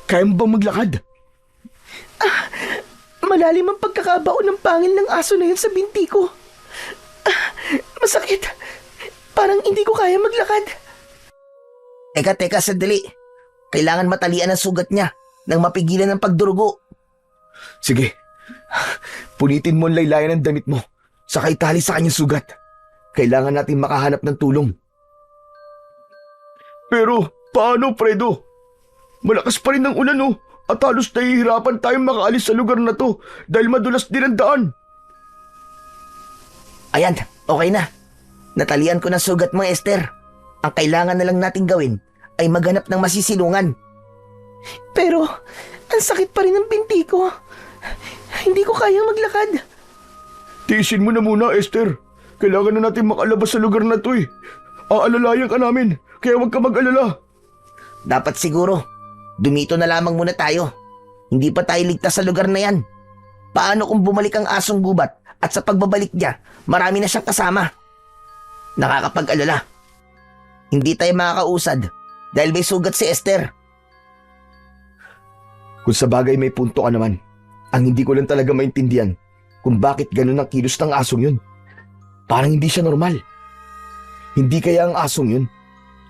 Kaya mo bang maglakad? Malalim ang pagkakabao ng pangil ng aso na yun sa binti ko. Masakit. Parang hindi ko kaya maglakad. Teka, sandali. Kailangan matalian ang sugat niya nang mapigilan ang pagdurugo. Sige, punitin mo ang laylayan ng damit mo, saka itali sa kanyang sugat. Kailangan natin makahanap ng tulong. Pero, paano, Fredo? Malakas pa rin ang ulan, oh. At halos nahihirapan tayong makaalis sa lugar na to dahil madulas din ang daan. Ayan, okay na. Natalian ko na sugat mo, Esther. Ang kailangan na lang nating gawin ay maghanap ng masisilungan. Pero, ang sakit pa rin ng binti ko. Hindi ko kayang maglakad. Tiisin mo na muna, Esther. Kailangan na natin makalabas sa lugar na to eh. Aalalayan ka namin, kaya huwag ka mag-alala. Dapat siguro, dumito na lamang muna tayo. Hindi pa tayo ligtas sa lugar na yan. Paano kung bumalik ang asong gubat at sa pagbabalik niya, marami na siyang kasama? Nakakapag-alala. Hindi tayo makakausad dahil may sugat si Esther. Kung sa bagay may punto ka naman, ang hindi ko lang talaga maintindihan kung bakit ganun ang kilos ng asong yun. Parang hindi siya normal. Hindi kaya ang asong yun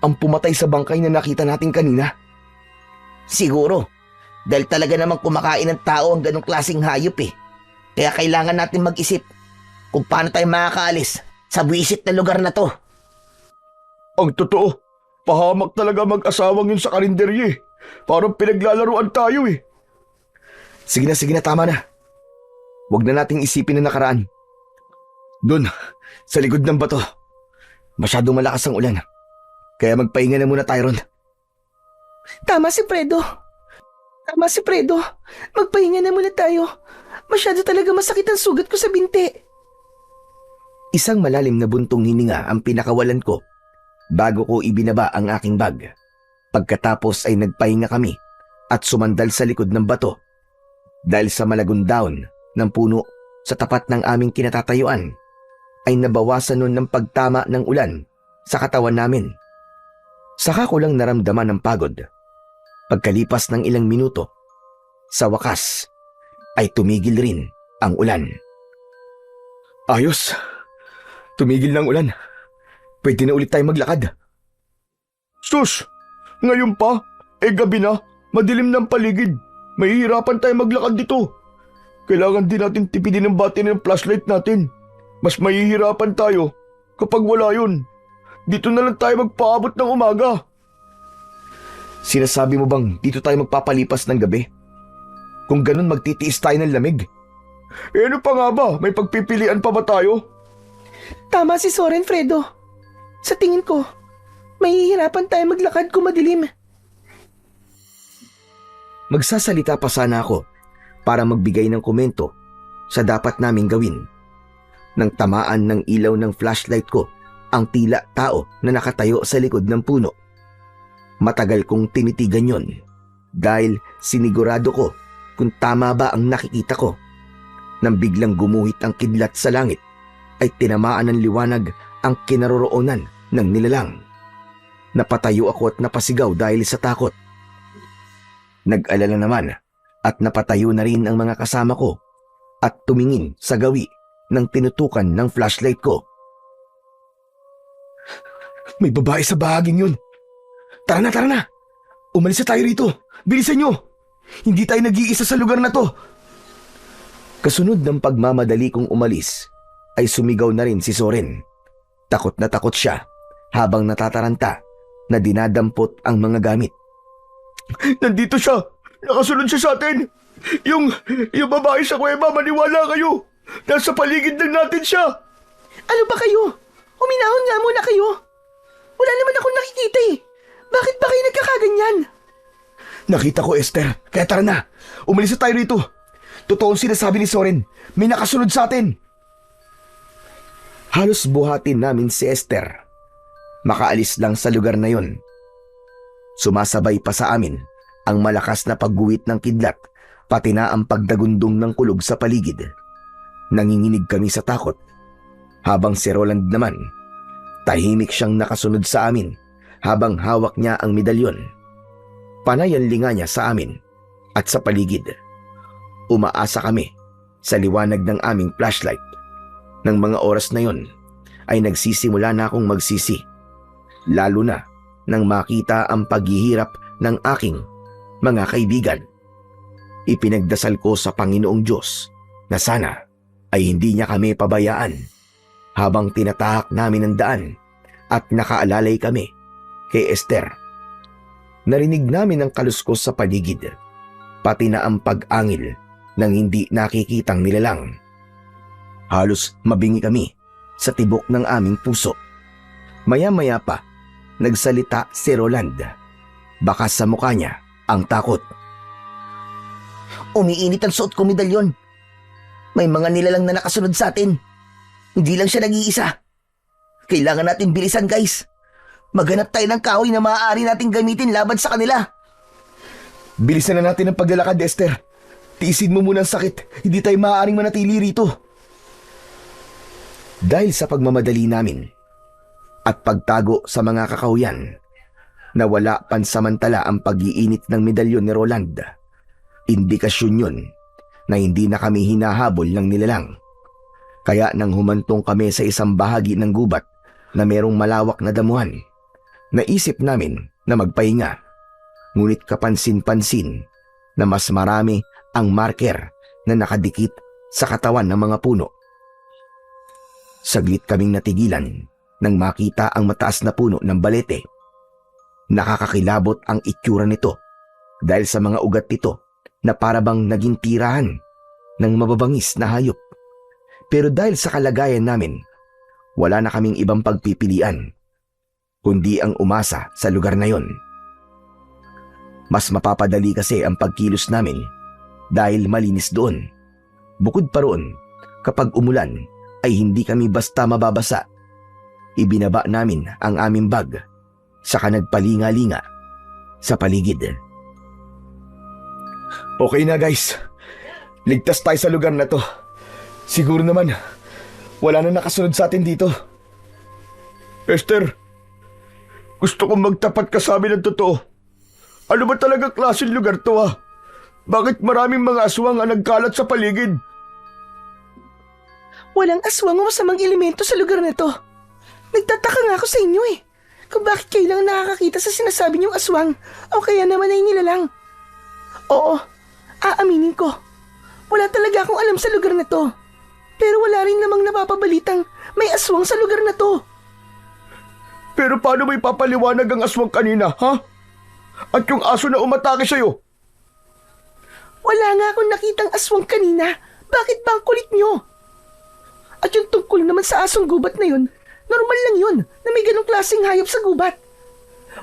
ang pumatay sa bangkay na nakita natin kanina? Siguro, dahil talaga namang kumakain ng tao ang ganong klaseng hayop eh. Kaya kailangan natin mag-isip kung paano tayo makakaalis sa buwisit na lugar na to. Ang totoo, pahamak talaga mag-asawang yun sa karinderye. Parang pinaglalaruan tayo eh. Sige na, tama na. Huwag na nating isipin na nakaraan. Doon, sa likod ng bato. Masyadong malakas ang ulan. Kaya magpahinga na muna tayo ron. Tama si Fredo. Magpahinga na muna tayo. Masyado talaga masakit ang sugat ko sa binti. Isang malalim na buntong hininga ang pinakawalan ko bago ko ibinaba ang aking bag. Pagkatapos ay nagpahinga kami at sumandal sa likod ng bato. Dahil sa malagong daon ng puno sa tapat ng aming kinatatayuan, ay nabawasan nun ng pagtama ng ulan sa katawan namin. Saka ko lang naramdaman ang pagod. Pagkalipas ng ilang minuto, sa wakas ay tumigil rin ang ulan. Ayos. Tumigil ng ulan. Pwede na ulit tayo maglakad. Sus! Ngayon pa? Gabi na. Madilim ng paligid. Mahihirapan tayo maglakad dito. Kailangan din natin tipidin ang batin ng flashlight natin. Mas mahihirapan tayo kapag wala yun. Dito na lang tayo magpaabot ng umaga. Sinasabi mo bang dito tayo magpapalipas ng gabi? Kung ganun magtitiis tayo ng lamig. Ano pa nga ba? May pagpipilian pa ba tayo? Tama si Soren, Fredo. Sa tingin ko, mahihirapan tayo maglakad kung madilim. Magsasalita pa sana ako para magbigay ng komento sa dapat naming gawin. Nang tamaan ng ilaw ng flashlight ko ang tila tao na nakatayo sa likod ng puno. Matagal kong tinitigan yon dahil sinigurado ko kung tama ba ang nakikita ko. Nang biglang gumuhit ang kidlat sa langit ay tinamaan ng liwanag ang kinaroroonan ng nilalang. Napatayo ako at napasigaw dahil sa takot. Nag-alala naman at napatayo na rin ang mga kasama ko at tumingin sa gawi ng tinutukan ng flashlight ko. May babae sa bahaging yun. Tara na. Umalis na tayo rito. Bilisan nyo. Hindi tayo nag-iisa sa lugar na to. Kasunod ng pagmamadali kong umalis, ay sumigaw na rin si Soren. Takot na takot siya habang natataranta na dinadampot ang mga gamit. Nandito siya. Nakasunod siya sa atin. Yung babae sa kuweba, maniwala kayo. Nasa paligid lang natin siya. Ano ba kayo? Huminahon nga muna kayo. Wala naman akong nakikita eh. Bakit ba kayo nagkakaganyan? Nakita ko, Esther. Kaya tara na. Umalis na tayo rito. Totoo ang sinasabi ni Soren. May nakasunod sa atin. Halos buhatin namin si Esther. makaalis lang sa lugar na yon. Sumasabay pa sa amin ang malakas na pagguwit ng kidlat, pati na ang pagdagundong ng kulog sa paligid. Nanginginig kami sa takot, habang si Roland naman, tahimik siyang nakasunod sa amin habang hawak niya ang medalyon. Panay ang linga niya sa amin at sa paligid. Umaasa kami sa liwanag ng aming flashlight. Nang mga oras na yon ay nagsisimula na akong magsisi, lalo na nang makita ang paghihirap ng aking mga kaibigan. Ipinagdasal ko sa Panginoong Diyos na sana ay hindi niya kami pabayaan habang tinatahak namin ang daan at nakaalalay kami kay Esther. Narinig namin ang kaluskos sa paligid, pati na ang pag-angil ng hindi nakikitang nilalang. Halos mabingi kami sa tibok ng aming puso. Maya-maya pa, nagsalita si Roland. Baka sa mukha niya ang takot. Umiinit ang suot ko medalyon. May mga nilalang na nakasunod sa atin. Hindi lang siya nag-iisa. Kailangan natin bilisan, guys. Maghanap tayo ng kahoy na maaari nating gamitin laban sa kanila. Bilisan na natin ang paglalakad, Esther. Tiisin mo muna ang sakit. Hindi tayo maaaring manatili rito. Dahil sa pagmamadali namin at pagtago sa mga kakahuyan, nawala pansamantala ang pag-iinit ng medalyon ni Roland. Indikasyon yun na hindi na kami hinahabol ng nilalang. Kaya nang humantong kami sa isang bahagi ng gubat na merong malawak na damuhan, naisip namin na magpahinga. Ngunit kapansin-pansin na mas marami ang marker na nakadikit sa katawan ng mga puno. Saglit kaming natigilan nang makita ang mataas na puno ng balete. Nakakakilabot ang itsura nito dahil sa mga ugat nito na parabang naging tirahan ng mababangis na hayop. Pero dahil sa kalagayan namin, wala na kaming ibang pagpipilian, kundi ang umasa sa lugar na yon. Mas mapapadali kasi ang pagkilos namin dahil malinis doon. Bukod pa roon, kapag umulan ay hindi kami basta mababasa. Ibinaba namin ang aming bag, saka nagpalinga-linga sa paligid. Okay na, guys. Ligtas tayo sa lugar na to. Siguro naman, wala na nakasunod sa atin dito. Esther, gusto kong magtapat ka sa amin ng totoo. Ano ba talaga klaseng lugar to, ha? Bakit maraming mga aswang ang nagkalat sa paligid? Walang aswang o masamang elemento sa lugar na to. Nagtataka nga ako sa inyo eh. Kung bakit kayo lang nakakakita sa sinasabi niyong aswang o kaya naman ay nilalang. Oo, aaminin ko. Wala talaga akong alam sa lugar na to. Pero wala rin namang napapabalitang may aswang sa lugar na to. Pero paano may papaliwanag ang aswang kanina, ha? At yung aso na umatake sa'yo? Wala nga akong nakitang aswang kanina. Bakit ba ang kulit niyo? At yung tungkol naman sa asong gubat na yun, normal lang yun na may ganong klaseng hayop sa gubat.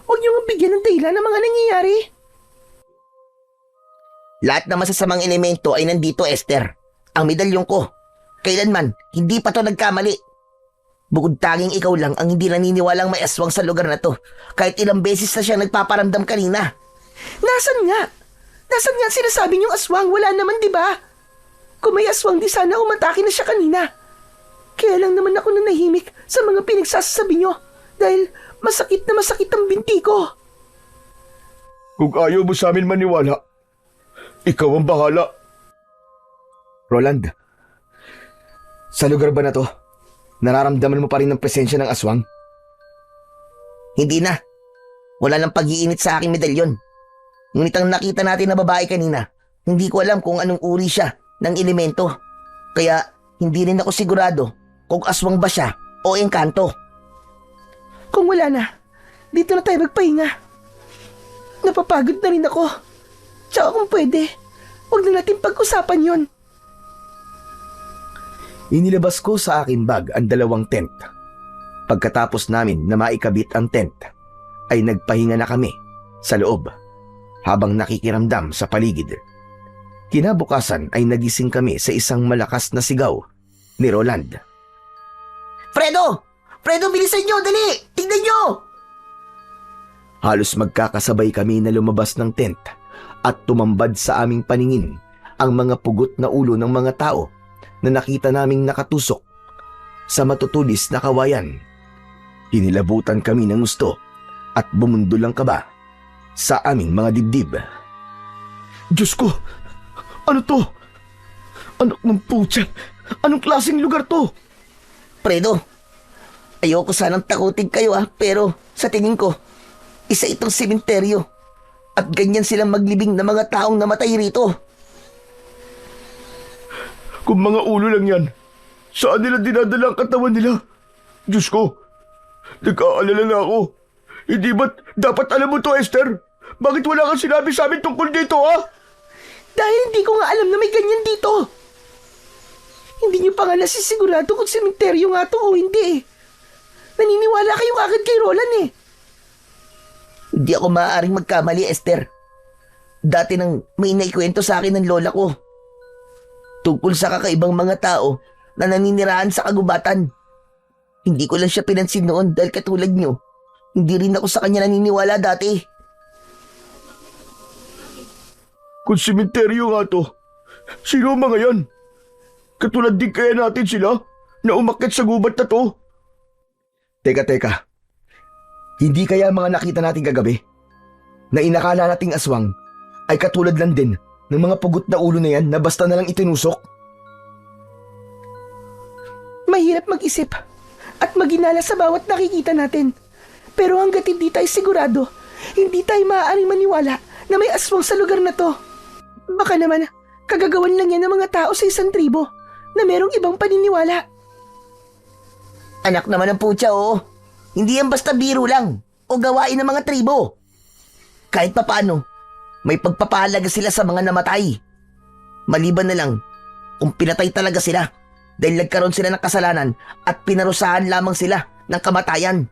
Huwag niyo nga bigyan ng dahilan ng mga nangyayari. Lahat ng masasamang elemento ay nandito, Esther. Ang medalyon ko. Kailanman, hindi pa to nagkamali. Bukod tanging ikaw lang ang hindi naniniwalang may aswang sa lugar na to. Kahit ilang beses na siya nagpaparamdam kanina. Nasaan nga? Nasaan nga ang sinasabi niyong aswang? Wala naman, di ba? Kung may aswang, di sana umatake na siya kanina. Kaya lang naman ako nanahimik sa mga pinagsasabi niyo dahil masakit na masakit ang binti ko. Kung ayaw mo sa amin maniwala, ikaw ang bahala. Roland, sa lugar ba na to, nararamdaman mo pa rin ang presensya ng aswang? Hindi na. Wala nang pag-iinit sa aking medalyon. Ngunit ang nakita natin na babae kanina, hindi ko alam kung anong uri siya ng elemento. Kaya hindi rin ako sigurado kung aswang ba siya o engkanto. Kung wala na, dito na tayo magpahinga. Napapagod na rin ako. Tsaka kung pwede, huwag na natin pag-usapan yon. Inilabas ko sa aking bag ang 2 tent. Pagkatapos namin na maikabit ang tent, ay nagpahinga na kami sa loob habang nakikiramdam sa paligid. Kinabukasan ay nagising kami sa isang malakas na sigaw ni Roland. Fredo! Fredo, bilisan nyo! Dali! Tingnan nyo! Halos magkakasabay kami na lumabas ng tent at tumambad sa aming paningin ang mga pugot na ulo ng mga tao na nakita naming nakatusok sa matutulis na kawayan. Hinilabutan kami ng gusto at bumundol ang kaba sa aming mga dibdib. Diyos ko! Ano to? Anak ng putya! Anong klaseng lugar to? Fredo, ayoko sanang takutin kayo pero sa tingin ko, isa itong sementeryo. At ganyan silang maglibing ng mga taong namatay rito. Kung mga ulo lang yan, saan nila dinadala ang katawan nila? Diyos ko! Nag-aalala na ako. Hindi ba't dapat alam mo to, Esther? Bakit wala kang sinabi sa amin tungkol dito, ha? Dahil hindi ko nga alam na may ganyan dito. Hindi niyo pa nga nasisigurado kung sementeryo nga to o hindi eh. Naniniwala kayo agad kay Roland eh. Hindi ako maaaring magkamali, Esther. Dati nang may naikwento sa akin ng lola ko. Tungkol sa kakaibang mga tao na naninirahan sa kagubatan. Hindi ko lang siya pinansin noon dahil katulad niyo. Hindi rin ako sa kanya naniniwala dati. Kung sementeryo nga to, sino ang mga yan? Katulad din kaya natin sila na umakyat sa gubat na to? Teka. Hindi kaya mga nakita natin kagabi na inakala nating aswang ay katulad lang din ng mga pugot na ulo na yan na basta na lang itinusok? Mahirap mag-isip at maginala sa bawat nakikita natin. Pero hanggat hindi tayo sigurado, hindi tayo maaaring maniwala na may aswang sa lugar na to. Baka naman, kagagawan lang yan ng mga tao sa isang tribo na merong ibang paniniwala. Anak naman ng putya, oo. Hindi yan basta biro lang o gawain ng mga tribo. Kahit papaano, may pagpapahalaga sila sa mga namatay. Maliban na lang kung pinatay talaga sila dahil nagkaroon sila ng kasalanan at pinarusahan lamang sila ng kamatayan.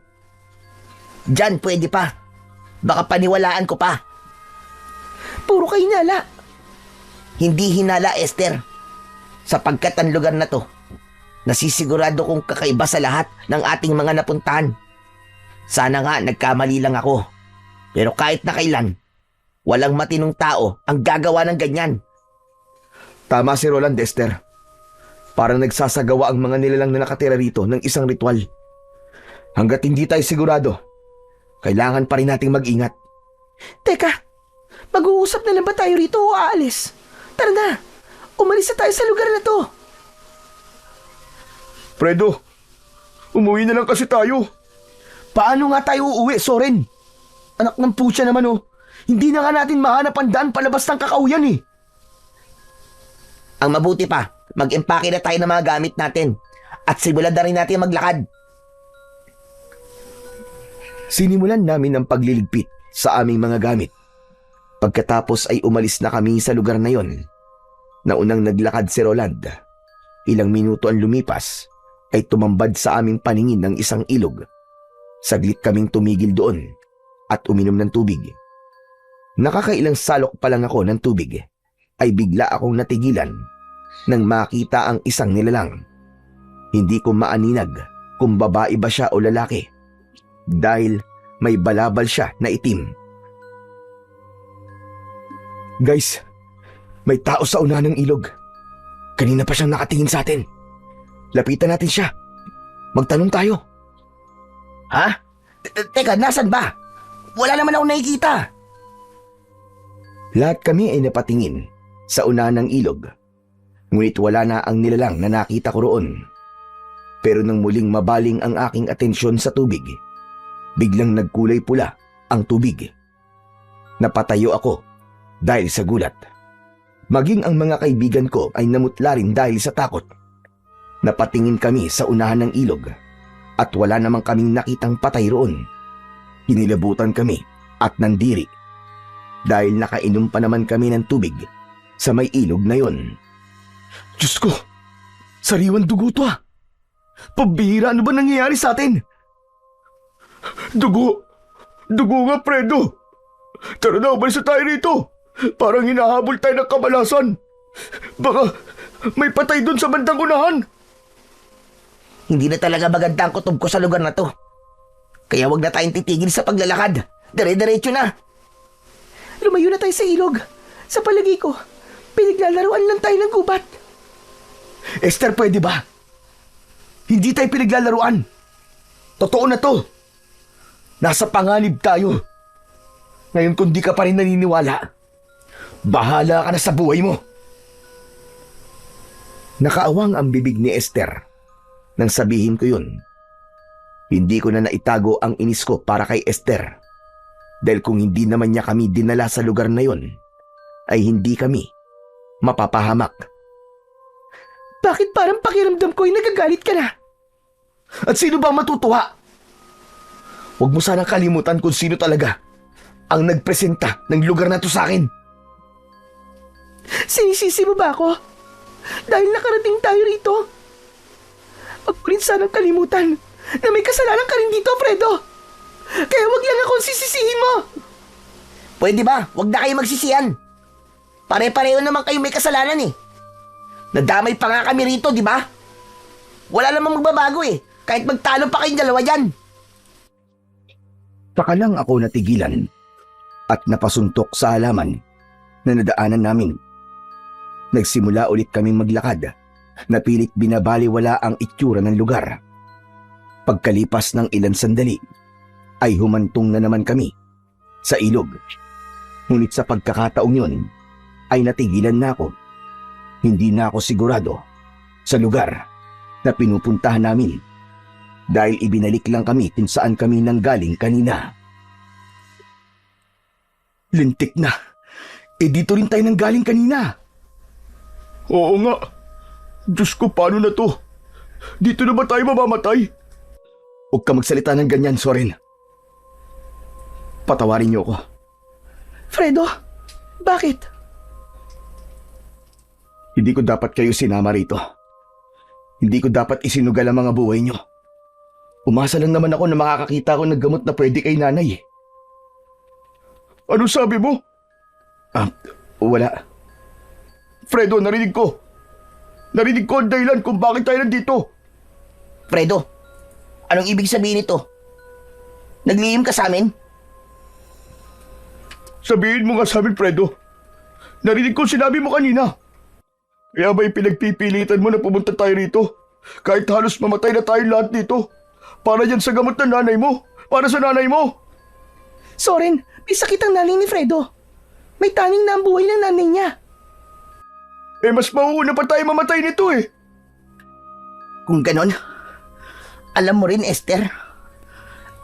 Diyan pwede pa. Baka paniwalaan ko pa. Puro kayo hinala. Hindi hinala, Esther. Sapagkat ang lugar na to, nasisigurado kong kakaiba sa lahat ng ating mga napuntahan. Sana nga nagkamali lang ako. Pero kahit na kailan, walang matinong tao ang gagawa ng ganyan. Tama si Roland, Esther. Parang nagsasagawa ang mga nilalang na nakatira rito ng isang ritual. Hanggat hindi tayo sigurado, kailangan pa rin nating mag-ingat. Teka, mag-uusap na lang ba tayo rito o aalis? Tara na, umalis na tayo sa lugar na to. Fredo, umuwi na lang kasi tayo. Paano nga tayo uuwi, Soren? Anak ng putya naman Hindi na nga natin mahanap ang daan palabas ng kakauyan eh. Ang mabuti pa, mag-empake na tayo ng mga gamit natin at simulan na rin natin maglakad. Sinimulan namin ang pagliligpit sa aming mga gamit. Pagkatapos ay umalis na kami sa lugar na yon. Naunang naglakad si Roland. Ilang minuto ang lumipas ay tumambad sa aming paningin ng isang ilog. Saglit kaming tumigil doon at uminom ng tubig. Nakakailang salok pa lang ako ng tubig ay bigla akong natigilan nang makita ang isang nilalang. Hindi ko maaninag kung babae ba siya o lalaki dahil may balabal siya na itim. Guys, may tao sa una ng ilog. Kanina pa siyang nakatingin sa atin. Lapitan natin siya. Magtanong tayo. Ha? Teka, nasan ba? Wala naman ako nakikita. Lahat kami ay napatingin sa una ng ilog. Ngunit wala na ang nilalang na nakita ko roon. Pero nang muling mabaling ang aking atensyon sa tubig, biglang nagkulay pula ang tubig. Napatayo ako dahil sa gulat. Maging ang mga kaibigan ko ay namutla rin dahil sa takot. Napatingin kami sa unahan ng ilog at wala namang kaming nakitang patay roon. Hinilabutan kami at nandiri dahil nakainom pa naman kami ng tubig sa may ilog na yon. Diyos ko, sariwan dugo to ah. Pambihira, ano ba nangyayari sa atin? Dugo! Dugo nga, Fredo! Tara na, umalis na tayo rito! Parang hinahabol tayo ng kamalasan! Baka may patay doon sa bandang unahan! Hindi na talaga maganda ang kutob ko sa lugar na to. Kaya wag na tayong titigil sa paglalakad. Dire-diretso na. Lumayo na tayo sa ilog. Sa palagi ko, pinaglalaruan lang tayo ng gubat. Esther, pwede ba? Hindi tayo pinaglalaruan. Totoo na to. Nasa panganib tayo. Ngayon kung di ka pa rin naniniwala, bahala ka na sa buhay mo. Nakaawang ang bibig ni Esther nang sabihin ko yun. Hindi ko na naitago ang inis ko para kay Esther. Dahil kung hindi naman niya kami dinala sa lugar na yon, ay hindi kami mapapahamak. Bakit parang pakiramdam ko ay nagagalit ka na? At sino bang matutuwa? Huwag mo sanang kalimutan kung sino talaga ang nagpresenta ng lugar na to sa akin. Sinisisi mo ba ako? Dahil nakarating tayo rito? Huwag mo rin sanang kalimutan na may kasalanan ka rin dito, Fredo. Kaya wag lang akong sisisihin mo. Pwede ba? Wag na kayo magsisiyan. Pare-pareho naman kayo may kasalanan eh. Nadamay pa nga kami rito, di ba? Wala namang magbabago eh. Kahit magtalo pa kayong dalawa dyan. Saka lang ako natigilan at napasuntok sa halaman na nadaanan namin. Nagsimula ulit kaming maglakad na pilit binabaliwala ang itsura ng lugar. Pagkalipas ng ilang sandali, ay humantong na naman kami sa ilog. Ngunit sa pagkakataong yun, ay natigilan na ako. Hindi na ako sigurado sa lugar na pinupuntahan namin dahil ibinalik lang kami kung saan kami nanggaling kanina. Lintik na. Dito rin tayo nanggaling kanina. Oo nga. Diyos ko, paano na to? Dito na ba tayo mamamatay? Huwag ka magsalita ng ganyan, Soren. Patawarin niyo ako. Fredo, bakit? Hindi ko dapat kayo sinama rito. Hindi ko dapat isinugal ang mga buhay niyo. Umasa lang naman ako na makakakita ako ng gamot na pwede kay nanay. Ano sabi mo? Wala. Fredo, narinig ko. Narinig ko ang dahilan kung bakit tayo nandito. Fredo, anong ibig sabihin nito? Naglihim ka sa amin? Sabihin mo nga sa amin, Fredo. Narinig ko sinabi mo kanina. Kaya ba'y pinagpipilitan mo na pumunta tayo rito? Kahit halos mamatay na tayo lahat dito. Para yan sa gamot ng nanay mo. Para sa nanay mo. Soren, may sakit ang nanay ni Fredo. May taning na ang buhay ng nanay niya. Mas mauuna pa tayo mamatay nito eh. Kung ganon, alam mo rin, Esther.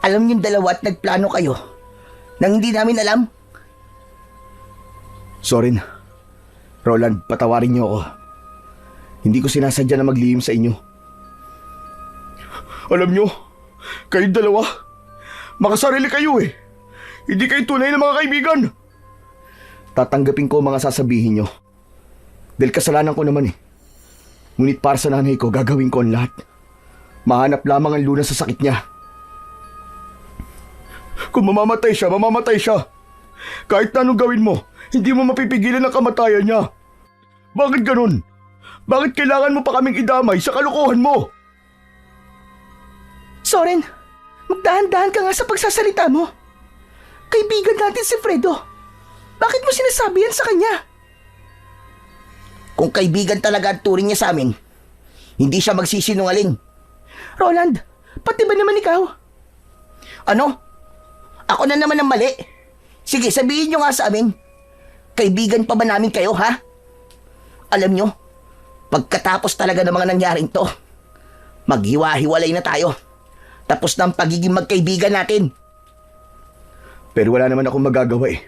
Alam niyong dalawa at nagplano kayo nang hindi namin alam. Soren, Roland, patawarin niyo ako. Hindi ko sinasadya na maglihim sa inyo. Alam nyo, kayong dalawa, makasarili kayo eh. Hindi kayo tunay na mga kaibigan. Tatanggapin ko mga sasabihin niyo. Dahil kasalanan ko naman eh. Ngunit para sa nanay ko, gagawin ko ang lahat. Mahanap lamang ang lunas sa sakit niya. Kung mamamatay siya, mamamatay siya. Kahit na anong gawin mo, hindi mo mapipigilan ang kamatayan niya. Bakit ganun? Bakit kailangan mo pa kaming idamay sa kalokohan mo? Soren, magdahan-dahan ka nga sa pagsasalita mo. Kaibigan natin si Fredo. Bakit mo sinasabi yan sa kanya? Kung kaibigan talaga ang turing niya sa amin, hindi siya magsisinungaling. Roland, pati ba naman ikaw? Ano? Ako na naman ang mali. Sige, sabihin niyo nga sa amin. Kaibigan pa ba namin kayo, ha? Alam niyo, pagkatapos talaga ng mga nangyaring to, maghiwa-hiwalay na tayo. Tapos na ang pagiging magkaibigan natin. Pero wala naman akong magagawa eh.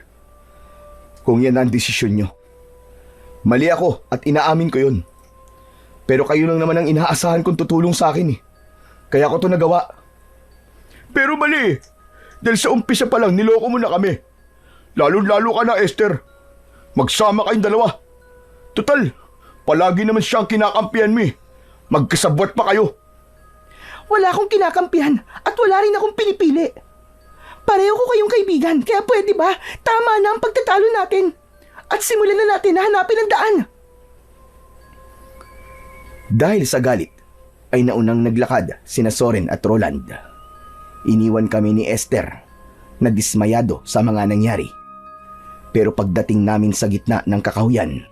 Kung yan ang desisyon niyo. Mali ako at inaamin ko yun. Pero kayo lang naman ang inaasahan kong tutulong sa akin eh. Kaya ko to nagawa. Pero mali eh. Dahil sa umpisa pa lang niloko mo na kami. Lalo-lalo ka na, Esther. Magsama kayong dalawa. Total, palagi naman siyang kinakampihan mo eh. Magkasabwat pa kayo. Wala akong kinakampihan at wala rin akong pinipili. Pareho ko kayong kaibigan, kaya pwede ba tama na ang pagtatalo natin? At simulan na natin na hanapin ang daan. Dahil sa galit, ay naunang naglakad sina Soren at Roland. Iniwan kami ni Esther na dismayado sa mga nangyari. Pero pagdating namin sa gitna ng kakahuyan,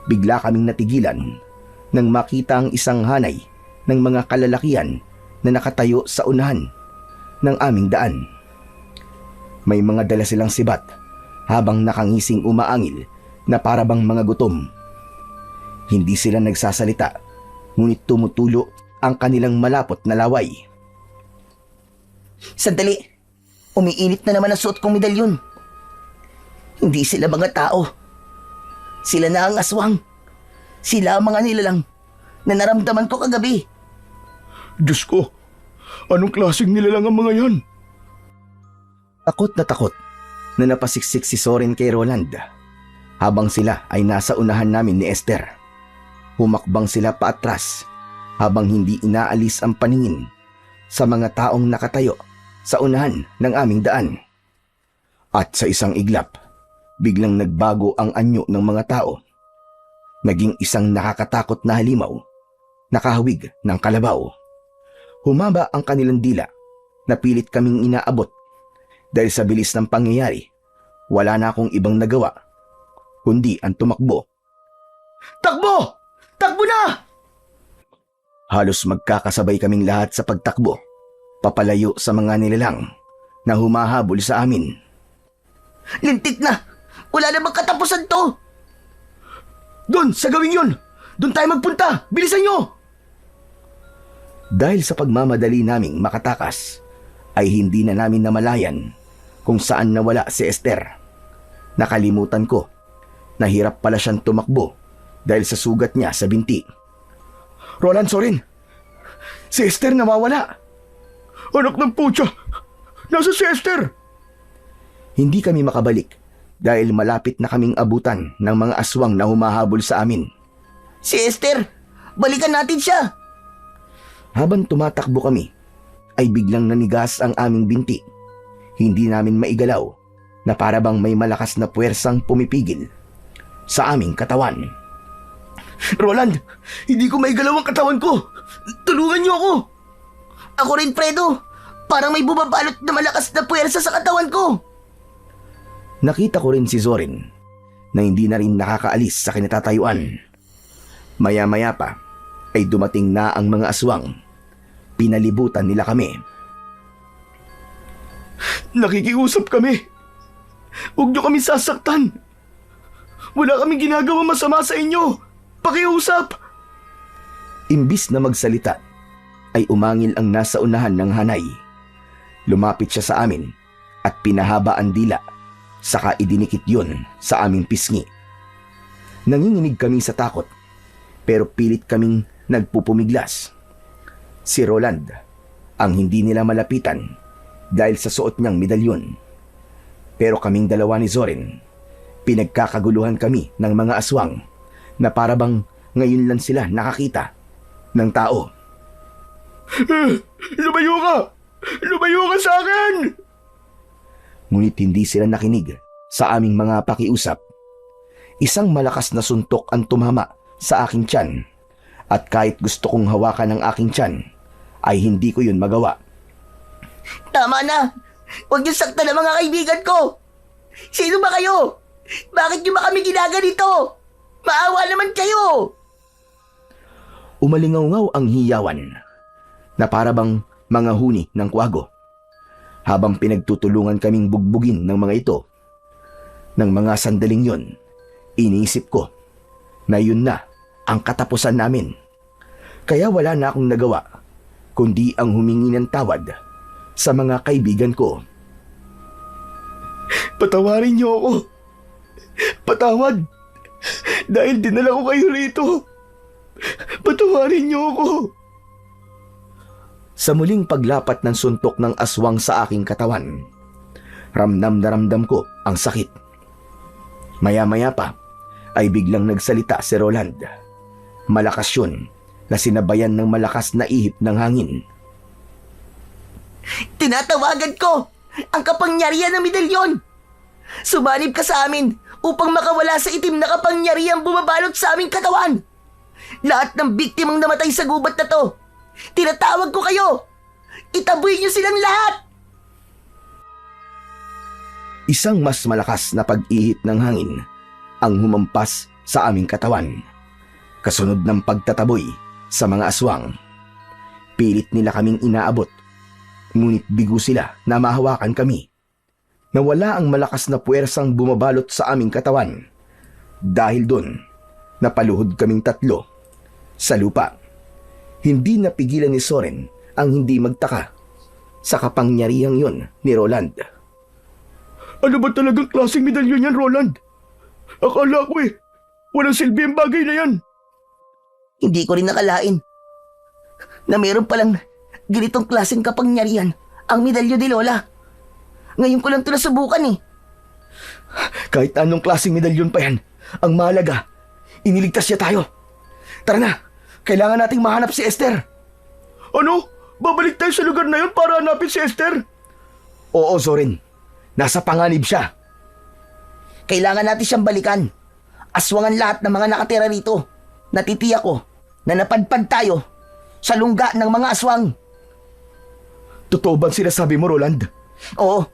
bigla kaming natigilan nang makita ang isang hanay ng mga kalalakihan na nakatayo sa unahan ng aming daan. May mga dala silang sibat habang nakangising umaangil na parabang mga gutom. Hindi sila nagsasalita, ngunit tumutulo ang kanilang malapot na laway. Sandali, umiinit na naman ang suot kong medalyon. Hindi sila mga tao. Sila na ang aswang. Sila ang mga nilalang na naramdaman ko kagabi. Diyos ko, anong klaseng nilalang ang mga yan? Takot na napasiksik si Soren kay Roland habang sila ay nasa unahan namin ni Esther. Humakbang sila paatras habang hindi inaalis ang paningin sa mga taong nakatayo sa unahan ng aming daan. At sa isang iglap, biglang nagbago ang anyo ng mga tao. Naging isang nakakatakot na halimaw, nakahawig ng kalabaw. Humaba ang kanilang dila na pilit kaming inaabot. Dahil sa bilis ng pangyayari, wala na akong ibang nagawa kundi ang tumakbo. Takbo! Takbo na! Halos magkakasabay kaming lahat sa pagtakbo, papalayo sa mga nilalang na humahabol sa amin. Lintik na! Wala na bang katapusan to? Doon, sa gawing yun! Doon tayo magpunta! Bilisan nyo! Dahil sa pagmamadali naming makatakas, ay hindi na namin namalayan kung saan nawala si Esther. Nakalimutan ko na hirap pala siyang tumakbo dahil sa sugat niya sa binti. Roland, Soren! Si Esther nawawala! Anak ng putya! Nasa si Esther! Hindi kami makabalik dahil malapit na kaming abutan ng mga aswang na humahabol sa amin. Si Esther! Balikan natin siya! Habang tumatakbo kami, ay biglang nanigas ang aming binti. Hindi namin maigalaw na parabang may malakas na puwersang pumipigil sa aming katawan. Roland! Hindi ko maigalaw ang katawan ko! Tulungan niyo ako! Ako rin, Fredo! Parang may bumabalot na malakas na puwersa sa katawan ko! Nakita ko rin si Soren na hindi na rin nakakaalis sa kinatatayuan. Maya-maya pa ay dumating na ang mga aswang. Pinalibutan nila kami. Nakikiusap kami! Huwag niyo kami sasaktan! Wala kaming ginagawa masama sa inyo! Pakiusap! Imbis na magsalita, ay umangil ang nasa unahan ng hanay. Lumapit siya sa amin at pinahaba ang dila, saka idinikit yun sa aming pisngi. Nanginginig kami sa takot, pero pilit kaming nagpupumiglas. Si Roland ang hindi nila malapitan dahil sa suot niyang medalyon. Pero kaming dalawa ni Soren, pinagkakaguluhan kami ng mga aswang na parabang ngayon lang sila nakakita ng tao. Lumayo ka! Lumayo ka sa akin! Ngunit hindi sila nakinig sa aming mga pakiusap. Isang malakas na suntok ang tumama sa aking tiyan, at kahit gusto kong hawakan ang aking tiyan, ay hindi ko yun magawa. Tama na! Huwag niyo saktan ang mga kaibigan ko! Sino ba kayo? Bakit niyo ba kami ginaganito? Maawa naman kayo! Umalingaw ang hiyawan na parabang mga huni ng kwago. Habang pinagtutulungan kaming bugbugin ng mga ito, ng mga sandaling yon, iniisip ko na yun na ang katapusan namin. Kaya wala na akong nagawa kundi ang humingi ng tawad sa mga kaibigan ko. Patawarin niyo ako! Patawad! Dahil dinala ko kayo rito! Patawarin niyo ako! Sa muling paglapat ng suntok ng aswang sa aking katawan, ramdam na ramdam ko ang sakit. Maya-maya pa ay biglang nagsalita si Roland. Malakas yun na sinabayan ng malakas na ihip ng hangin. Tinatawagan ko ang kapangyarihan ng medalyon! Sumanib ka sa amin upang makawala sa itim na kapangyarihang bumabalot sa aming katawan! Lahat ng biktimang namatay sa gubat na to Tinatawag ko kayo! Itaboy niyo silang lahat! Isang mas malakas na pag-ihip ng hangin ang humampas sa aming katawan. Kasunod ng pagtataboy sa mga aswang. Pilit nila kaming inaabot, ngunit bigo sila na mahawakan kami. Nawala ang malakas na puwersang bumabalot sa aming katawan. Dahil doon, napaluhod kaming tatlo sa lupa. Hindi napigilan ni Soren ang hindi magtaka sa kapangyarihang yun ni Roland. Ano ba talagang klaseng medalyon yan, Roland? Akala ko walang silbi ang bagay na yan. Hindi ko rin nakalain na meron palang ganitong klaseng kapangyarihan ang medalyo ni Lola. Ngayon ko lang ito nasubukan Kahit anong klaseng medalyon pa yan, ang mahalaga, iniligtas niya tayo. Tara na, kailangan nating mahanap si Esther. Ano? Babalik tayo sa lugar na yun para hanapin si Esther? Oo, Soren. Nasa panganib siya. Kailangan natin siyang balikan. Aswangan lahat ng mga nakatira rito. Natitiyak ko na napadpad tayo sa lungga ng mga aswang. Totoo bang sinasabi mo, Roland? Oo,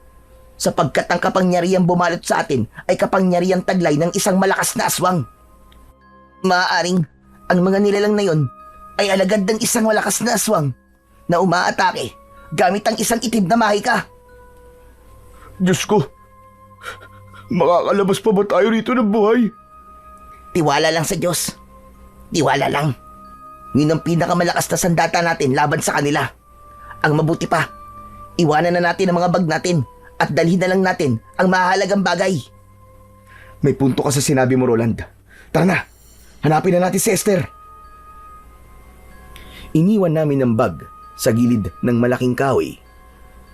sapagkat ang kapangyarihang bumalot sa atin ay kapangyarihang taglay ng isang malakas na aswang. Maaaring ang mga nilalang na yon ay alagad ng isang malakas na aswang na umaatake gamit ang isang itim na mahika. Diyos ko, makakalabas pa ba tayo rito ng buhay? Tiwala lang sa Diyos. Tiwala lang. Yun ang pinakamalakas na sandata natin laban sa kanila. Ang mabuti pa, iwanan na natin ang mga bag natin at dalhin na lang natin ang mahalagang bagay. May punto ka sa sinabi mo, Roland. Tara na, hanapin na natin si Esther. Iniwan namin ang bag sa gilid ng malaking kahoy.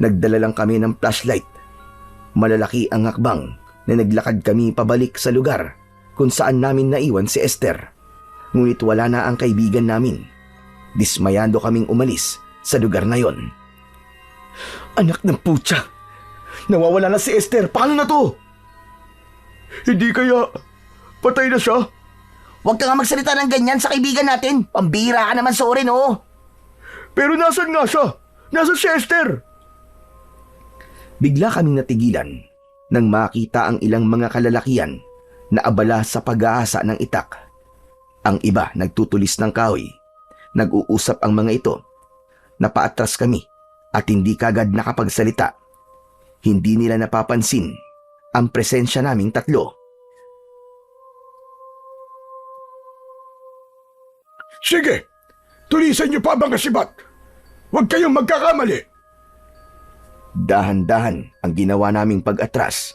Nagdala lang kami ng flashlight. Malalaki ang hakbang na naglakad kami pabalik sa lugar kung saan namin naiwan si Esther. Ngunit wala na ang kaibigan namin. Dismayado kaming umalis sa lugar na yon. Anak ng putya! Nawawala na si Esther! Paano na to? Hindi kaya patay na siya? Huwag ka nga magsalita ng ganyan sa kaibigan natin. Pambira ka naman, Soren, oh. Pero nasan nga siya? Nasan si Esther? Bigla kaming natigilan nang makita ang ilang mga kalalakian na abala sa pag-aasa ng itak. Ang iba nagtutulis ng kahoy. Nag-uusap ang mga ito. Napaatras kami at hindi kagad nakapagsalita. Hindi nila napapansin ang presensya naming tatlo. Sige, tulisan niyo pa mga sibat. Huwag kayong magkakamali. Dahan-dahan ang ginawa naming pag-atras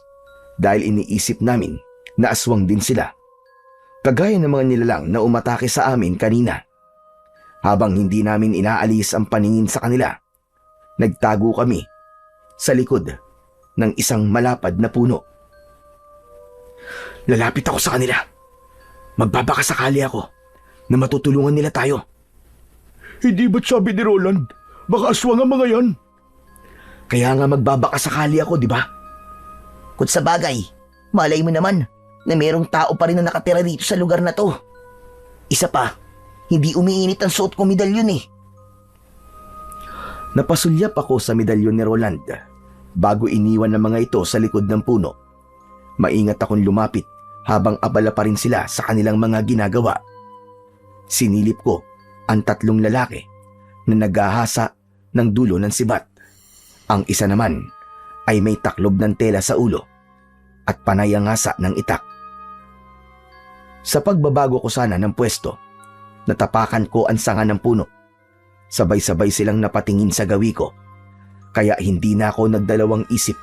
dahil iniisip namin na aswang din sila. Kagaya ng mga nilalang na umatake sa amin kanina. Habang hindi namin inaalis ang paningin sa kanila, nagtago kami sa likod ng isang malapad na puno. Lalapit ako sa kanila. Magbabakasakali ako na matutulungan nila tayo. Hindi ba't sabi ni Roland, baka aswang ang mga yan? Kaya nga magbabakasakali ako, di ba? Kung sa bagay, malay mo naman na merong tao pa rin na nakatira dito sa lugar na to. Isa pa, hindi umiinit ang suot kong medalyon Napasulyap ako sa medalyon ni Roland bago iniwan ng mga ito sa likod ng puno. Maingat akong lumapit habang abala pa rin sila sa kanilang mga ginagawa. Sinilip ko ang tatlong lalaki na naghahasa ng dulo ng sibat. Ang isa naman ay may taklob ng tela sa ulo at panay ang hasa ng itak. Sa pagbabago ko sana ng pwesto, natapakan ko ang sanga ng puno. Sabay-sabay silang napatingin sa gawi ko, kaya hindi na ako nagdalawang isip.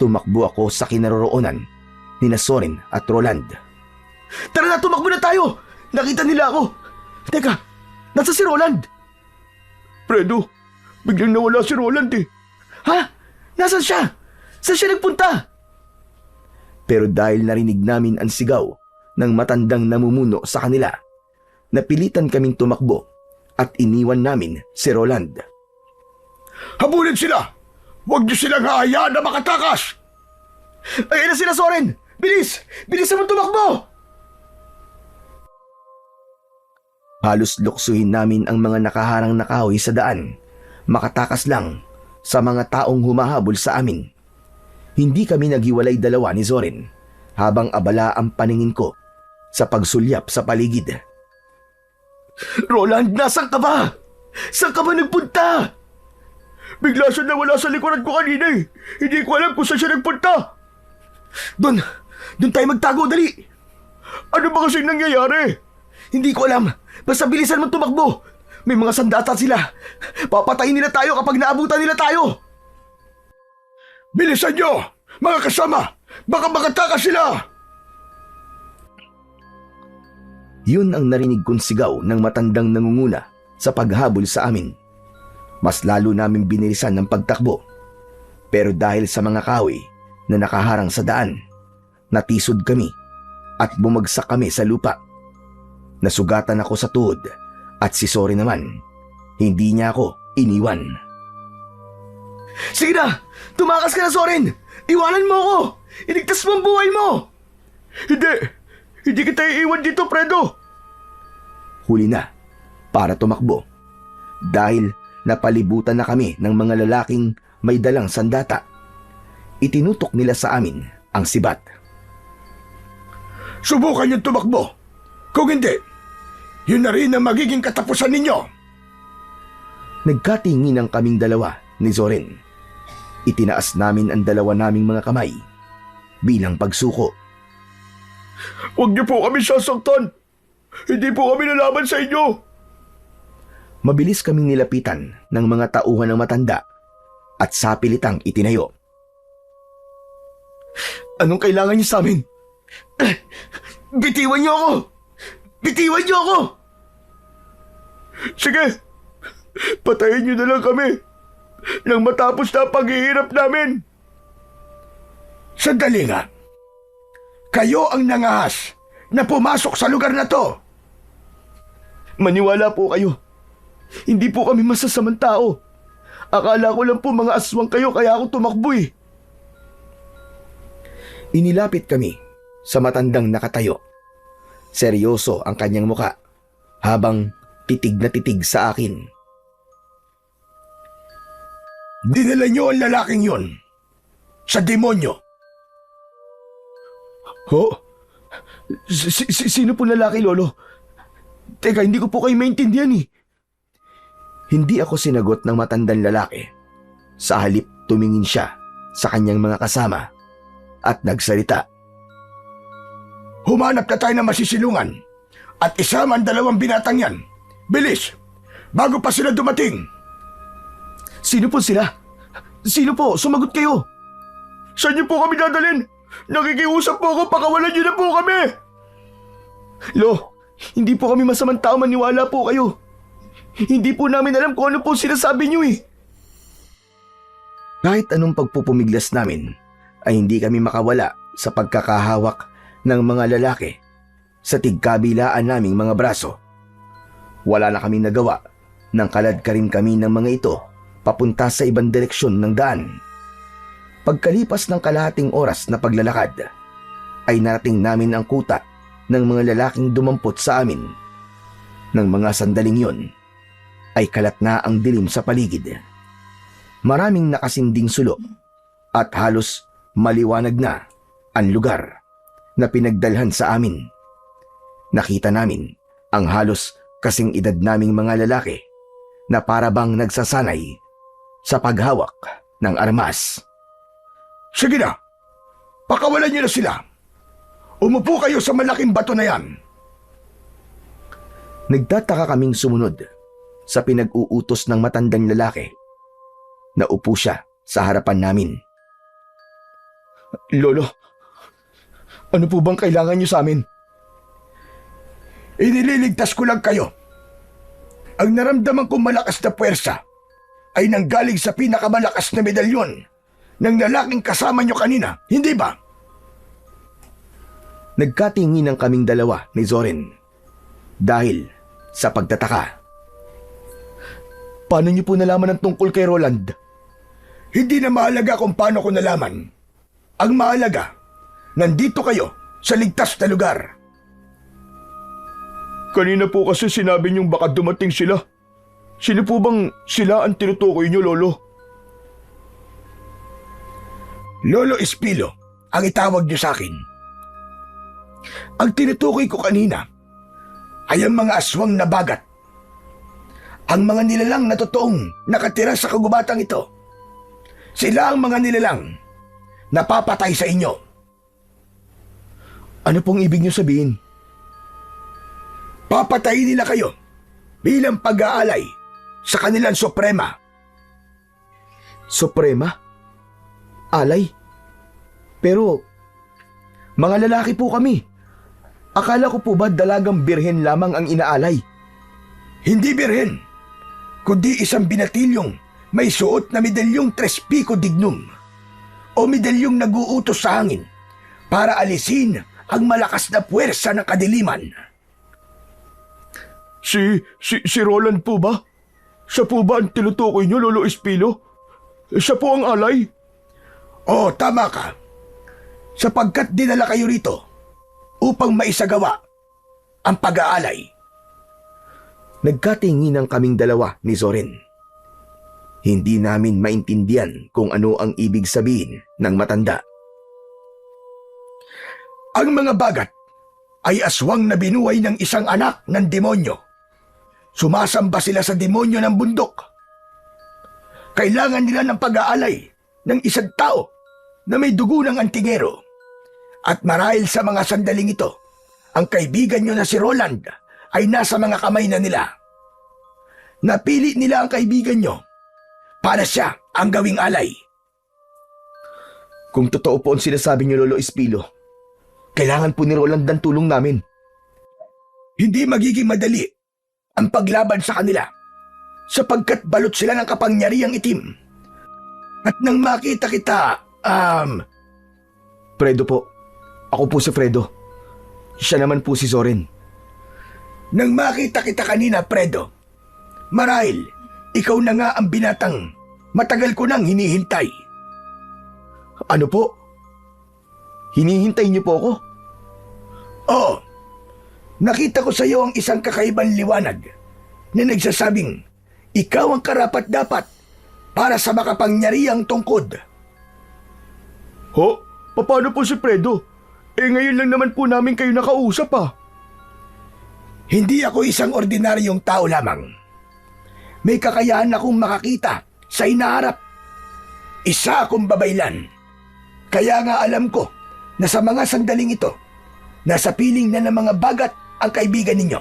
Tumakbo ako sa kinaroroonan ni Soren at Roland. Tara na, tumakbo na tayo! Nakita nila ako! Teka, nasa si Roland? Fredo, biglang nawala si Roland Ha? Nasaan siya? Saan siya nagpunta? Pero dahil narinig namin ang sigaw ng matandang namumuno sa kanila, napilitan kaming tumakbo at iniwan namin si Roland. Habulin sila! Huwag niyo silang hahayaan na makatakas! Ayun na sila, Soren! Bilis! Bilis naman tumakbo! Halos luksuhin namin ang mga nakaharang na kahoy sa daan, makatakas lang sa mga taong humahabol sa amin. Hindi kami naghiwalay dalawa ni Zorin habang abala ang paningin ko sa pagsulyap sa paligid. Roland, nasan ka ba? Saan ka ba nagpunta? Bigla siya nawala sa likuran ko kanina eh. Hindi ko alam kung saan siya nagpunta. Doon tayo magtago, dali! Ano ba kasing nangyayari? Hindi ko alam, basta bilisan mo tumakbo. May mga sandata sila. Papatayin nila tayo kapag naabutan nila tayo. Bilisan nyo! Mga kasama! Baka makatakas sila! Yun ang narinig kong sigaw ng matandang nangunguna sa paghabol sa amin. Mas lalo namin binilisan ng pagtakbo. Pero dahil sa mga kahoy na nakaharang sa daan, natisod kami at bumagsak kami sa lupa. Nasugatan ako sa tuhod at si Sorry naman, hindi niya ako iniwan. Sige na! Tumakas ka na, Soren! Iwanan mo ako! Iligtas mo ang buhay mo! Hindi kita iiwan dito, Fredo! Huli na para tumakbo dahil napalibutan na kami ng mga lalaking may dalang sandata. Itinutok nila sa amin ang sibat. Subukan niyong tumakbo! Kung hindi, yun na rin ang magiging katapusan ninyo! Nagkatinginan kaming dalawa ni Zorin. Itinaas namin ang dalawa naming mga kamay bilang pagsuko. Huwag niyo po kami sasaktan! Hindi po kami lalaban sa inyo! Mabilis kaming nilapitan ng mga tauhan ng matanda at sapilitang itinayo. Anong kailangan niyo sa amin? Bitiwan niyo ako! Bitiwan niyo ako! Sige! Patayin niyo na lang kami nang matapos na ang paghihirap namin! Sandali nga! Kayo ang nangahas na pumasok sa lugar na to! Maniwala po kayo. Hindi po kami masasamang tao. Akala ko lang po mga aswang kayo kaya ako tumakbo eh. Inilapit kami sa matandang nakatayo. Seryoso ang kanyang muka habang titig na titig sa akin. Dinala niyo ang lalaking yon sa demonyo. Ho? Sino po lalaki, Lolo? Teka, hindi ko po kayo maintindihan eh. Hindi ako sinagot ng matandang lalaki. Sa halip tumingin siya sa kanyang mga kasama at nagsalita. Humanap na tayo ng masisilungan at isama ang dalawang binatang yan. Bilis! Bago pa sila dumating! Sino po sila? Sino po? Sumagot kayo! Saan niyo po kami dadalhin? Nakikiusap po ako, pakawalan niyo na po kami! Lo, hindi po kami masamang tao, maniwala po kayo. Hindi po namin alam kung ano po sinasabi niyo eh. Kahit anong pagpupumiglas namin, ay hindi kami makawala sa pagkakahawak ng mga lalaki sa tigkabilaan naming mga braso. Wala na kaming nagawa nang kalad ka rin kami ng mga ito papunta sa ibang direksyon ng daan. Pagkalipas ng kalahating oras na paglalakad, ay narating namin ang kuta ng mga lalaking dumampot sa amin. Nang mga sandaling yon, ay kalat na ang dilim sa paligid. Maraming nakasinding sulo at halos maliwanag na ang lugar na pinagdalhan sa amin. Nakita namin ang halos kasing edad naming mga lalaki na para bang nagsasanay sa paghawak ng armas. Sige na! Pakawalan niyo na sila! Umupo kayo sa malaking bato na yan! Nagtataka kaming sumunod sa pinag-uutos ng matandang lalaki. Naupo siya sa harapan namin. Lolo, ano po bang kailangan niyo sa amin? Inililigtas ko lang kayo. Ang naramdaman kong malakas na puwersa ay nanggaling sa pinakamalakas na medalyon ng lalaking kasama niyo kanina, hindi ba? Nagkatinginan kaming dalawa ni Zorin dahil sa pagtataka. Paano niyo po nalaman ang tungkol kay Roland? Hindi na mahalaga kung paano ko nalaman. Ang mahalaga, nandito kayo sa ligtas na lugar. Kanina po kasi sinabi niyong baka dumating sila. Sino po bang sila ang tinutukoy niyo, Lolo? Lolo Espilo, ang itawag niyo sa akin. Ang tinutukoy ko kanina ay ang mga aswang na bagat. Ang mga nilalang na totoong nakatira sa kagubatang ito. Sila ang mga nilalang na papatay sa inyo. Ano pong ibig niyo sabihin? Papatayin nila kayo bilang pag-aalay sa kanilang suprema. Suprema? Alay? Pero, mga lalaki po kami. Akala ko po ba dalagang birhen lamang ang inaalay? Hindi birhen, kundi isang binatilyong may suot na medalyong tres pico dignum o medalyong nag-uutos sa hangin para alisin ang malakas na puwersa ng kadiliman. Si Roland po ba? Siya po ba ang tinutukoy niyo, Lolo Espilo? Siya po ang alay? Oo, tama ka. Sapagkat dinala kayo rito upang maisagawa ang pag-aalay. Nagkatinginan kaming dalawa ni Zoren. Hindi namin maintindihan kung ano ang ibig sabihin ng matanda. Ang mga bagat ay aswang na binuhay ng isang anak ng demonyo. Sumasamba sila sa demonyo ng bundok. Kailangan nila ng pag-aalay ng isang tao na may dugo ng antingero. At marahil sa mga sandaling ito, ang kaibigan nyo na si Roland ay nasa mga kamay na nila. Napili nila ang kaibigan nyo para siya ang gawing alay. Kung totoo po ang sinasabi niyo, Lolo Espilo, kailangan po ni Roland ang tulong namin. Hindi magiging madali ang paglaban sa kanila sapagkat balot sila ng kapangyarihang itim. At nang makita kita, Fredo po. Ako po si Fredo. Siya naman po si Zoren. Nang makita kita kanina, Fredo, marahil ikaw na nga ang binatang matagal ko nang hinihintay. Ano po? Hinihintay niyo po ako? Oo. Nakita ko sa iyo ang isang kakaibang liwanag na nagsasabing ikaw ang karapat-dapat para sa makapangyarihang tungkod. Ho? Paano po si Fredo? Ngayon lang naman po namin kayo nakausap Hindi ako isang ordinaryong tao lamang. May kakayahan akong makakita sa inaharap. Isa akong babaylan. Kaya nga alam ko na sa mga sandaling ito, nasa piling na ng mga bagat ang kaibigan ninyo.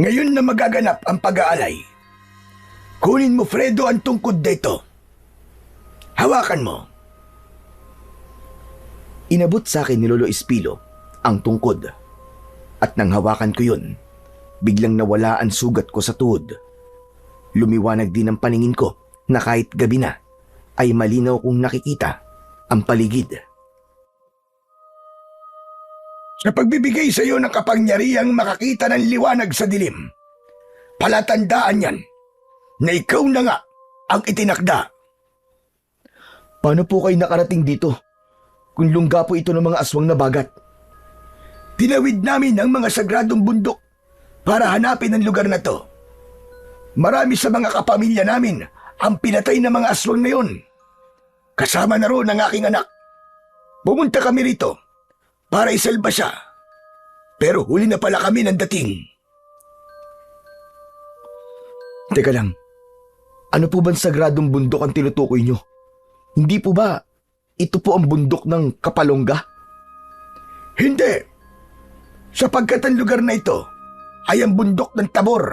Ngayon na magaganap ang pag-aalay, kunin mo, Fredo, ang tungkod dito. Hawakan mo. Inabot sa akin ni Lolo Espilo ang tungkod. At nang hawakan ko yun, biglang nawala ang sugat ko sa tuhod. Lumiwanag din ang paningin ko na kahit gabi na, ay malinaw kong nakikita ang paligid. Sa pagbibigay sa iyo ng kapangyarihang makakita ng liwanag sa dilim, palatandaan yan na ikaw na nga ang itinakda. Paano po kayo nakarating dito? Kung lungga po ito ng mga aswang na bagat. Tinawid namin ang mga sagradong bundok para hanapin ang lugar na to. Marami sa mga kapamilya namin ang pinatay ng mga aswang na yun. Kasama na roon ang aking anak. Pumunta kami rito para isalba siya. Pero huli na pala kami ng dating. Teka lang, ano po bang sagradong bundok ang tinutukoy nyo? Hindi po ba ito po ang bundok ng Kapalongga? Hindi. Sapagkat ang lugar na ito ay ang bundok ng Tabor,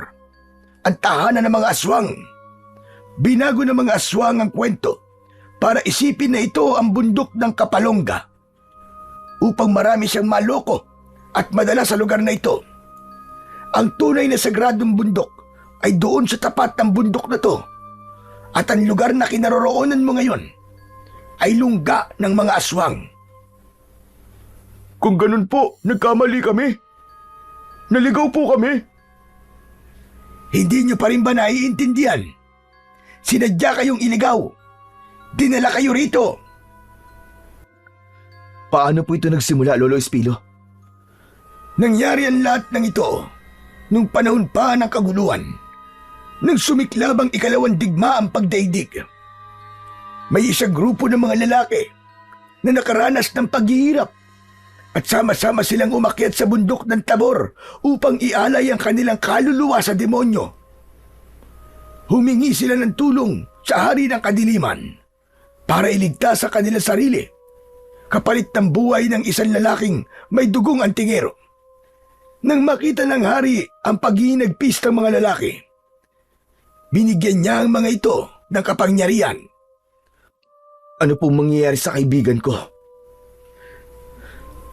ang tahanan ng mga aswang. Binago ng mga aswang ang kwento para isipin na ito ang bundok ng Kapalongga upang marami siyang maloko at madala sa lugar na ito. Ang tunay na sagradong bundok ay doon sa tapat ng bundok na to, at ang lugar na kinaroroonan mo ngayon ay lungga ng mga aswang. Kung ganun po, nagkamali kami. Naligaw po kami. Hindi niyo pa rin ba naiintindihan? Sinadya kayong iligaw. Dinala kayo rito. Paano po ito nagsimula, Lolo Espilo? Nangyari ang lahat ng ito nung panahon pa ng kaguluhan, nang sumiklab ang ikalawang digmaang pagdaigdig. May isang grupo ng mga lalaki na nakaranas ng paghihirap at sama-sama silang umakyat sa bundok ng Tabor upang ialay ang kanilang kaluluwa sa demonyo. Humingi sila ng tulong sa hari ng kadiliman para iligtas sa kanilang sarili, kapalit ng buhay ng isang lalaking may dugong antingero. Nang makita ng hari ang paghinagpis ng mga lalaki, binigyan niya ang mga ito ng kapangyarihan. Ano pong mangyayari sa kaibigan ko?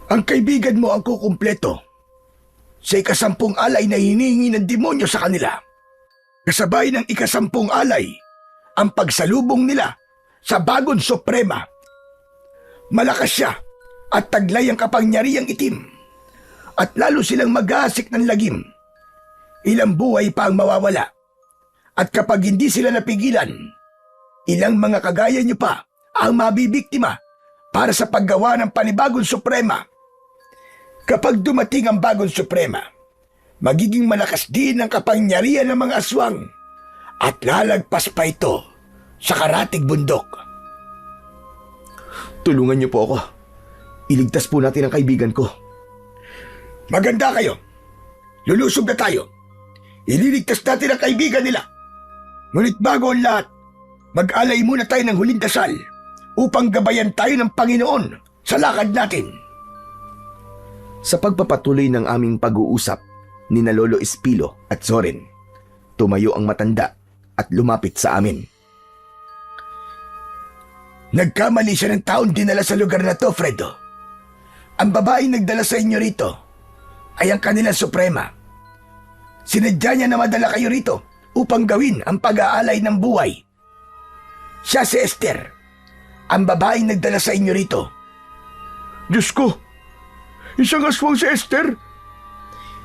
Ang kaibigan mo ang kukumpleto sa ikasampung alay na hinihingi ng demonyo sa kanila. Kasabay ng ikasampung alay ang pagsalubong nila sa bagong suprema. Malakas siya at taglay ang kapangyarihang itim at lalo silang mag-aasik ng lagim. Ilang buhay pa ang mawawala at kapag hindi sila napigilan, ilang mga kagaya niyo pa ang mabibiktima para sa paggawa ng panibagong suprema. Kapag dumating ang bagong suprema, magiging malakas din ang kapangyarihan ng mga aswang at lalagpas pa ito sa karatig bundok. Tulungan niyo po ako. Iligtas po natin ang kaibigan ko. Maganda kayo. Lulusog na tayo. Ililigtas natin ang kaibigan nila. Ngunit bago ang lahat, mag-alay muna tayo ng huling dasal upang gabayan tayo ng Panginoon sa lakad natin. Sa pagpapatuloy ng aming pag-uusap ni na Lolo Espilo at Zorin, tumayo ang matanda at lumapit sa amin. Nagkamali siya ng taon dinala sa lugar na to, Fredo. Ang babaeng nagdala sa inyo rito ay ang kanilang suprema. Sinadya niya na madala kayo rito upang gawin ang pag-aalay ng buhay. Siya si Esther, ang babaeng nagdala sa inyo rito. Diyos ko! Isang aswang si Esther!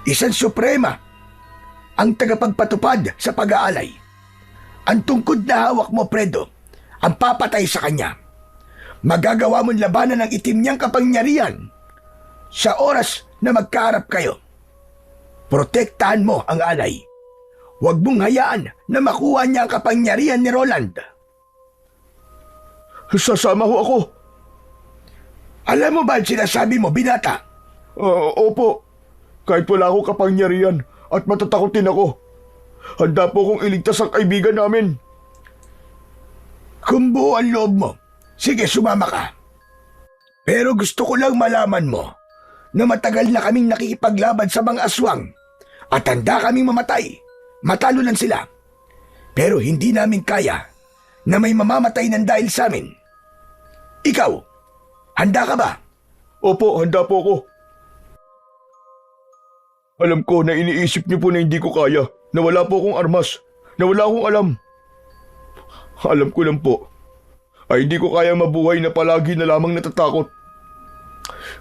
Isang suprema, ang tagapagpatupad sa pag-aalay. Ang tungkod na hawak mo, Fredo, ang papatay sa kanya. Magagawa mong labanan ng itim niyang kapangyarihan sa oras na magkaharap kayo. Protektahan mo ang alay. Huwag mong hayaan na makuha niya ang kapangyarihan ni Roland. Sasama ho ako. Alam mo ba ang sinasabi mo, binata? Opo. Kahit wala akong kapangyarihan at matatakotin ako, handa po kong iligtas ang kaibigan namin. Kung buo ang loob mo, sige, sumama ka. Pero gusto ko lang malaman mo na matagal na kaming nakikipaglaban sa mga aswang at handa kaming mamatay. Matalo lang sila. Pero hindi namin kaya na may mamamatay ng dahil sa amin. Ikaw, handa ka ba? Opo, handa po ako. Alam ko na iniisip niyo po na hindi ko kaya, na wala po akong armas, na wala akong alam. Alam ko lang po, ay hindi ko kaya mabuhay na palagi na lamang natatakot.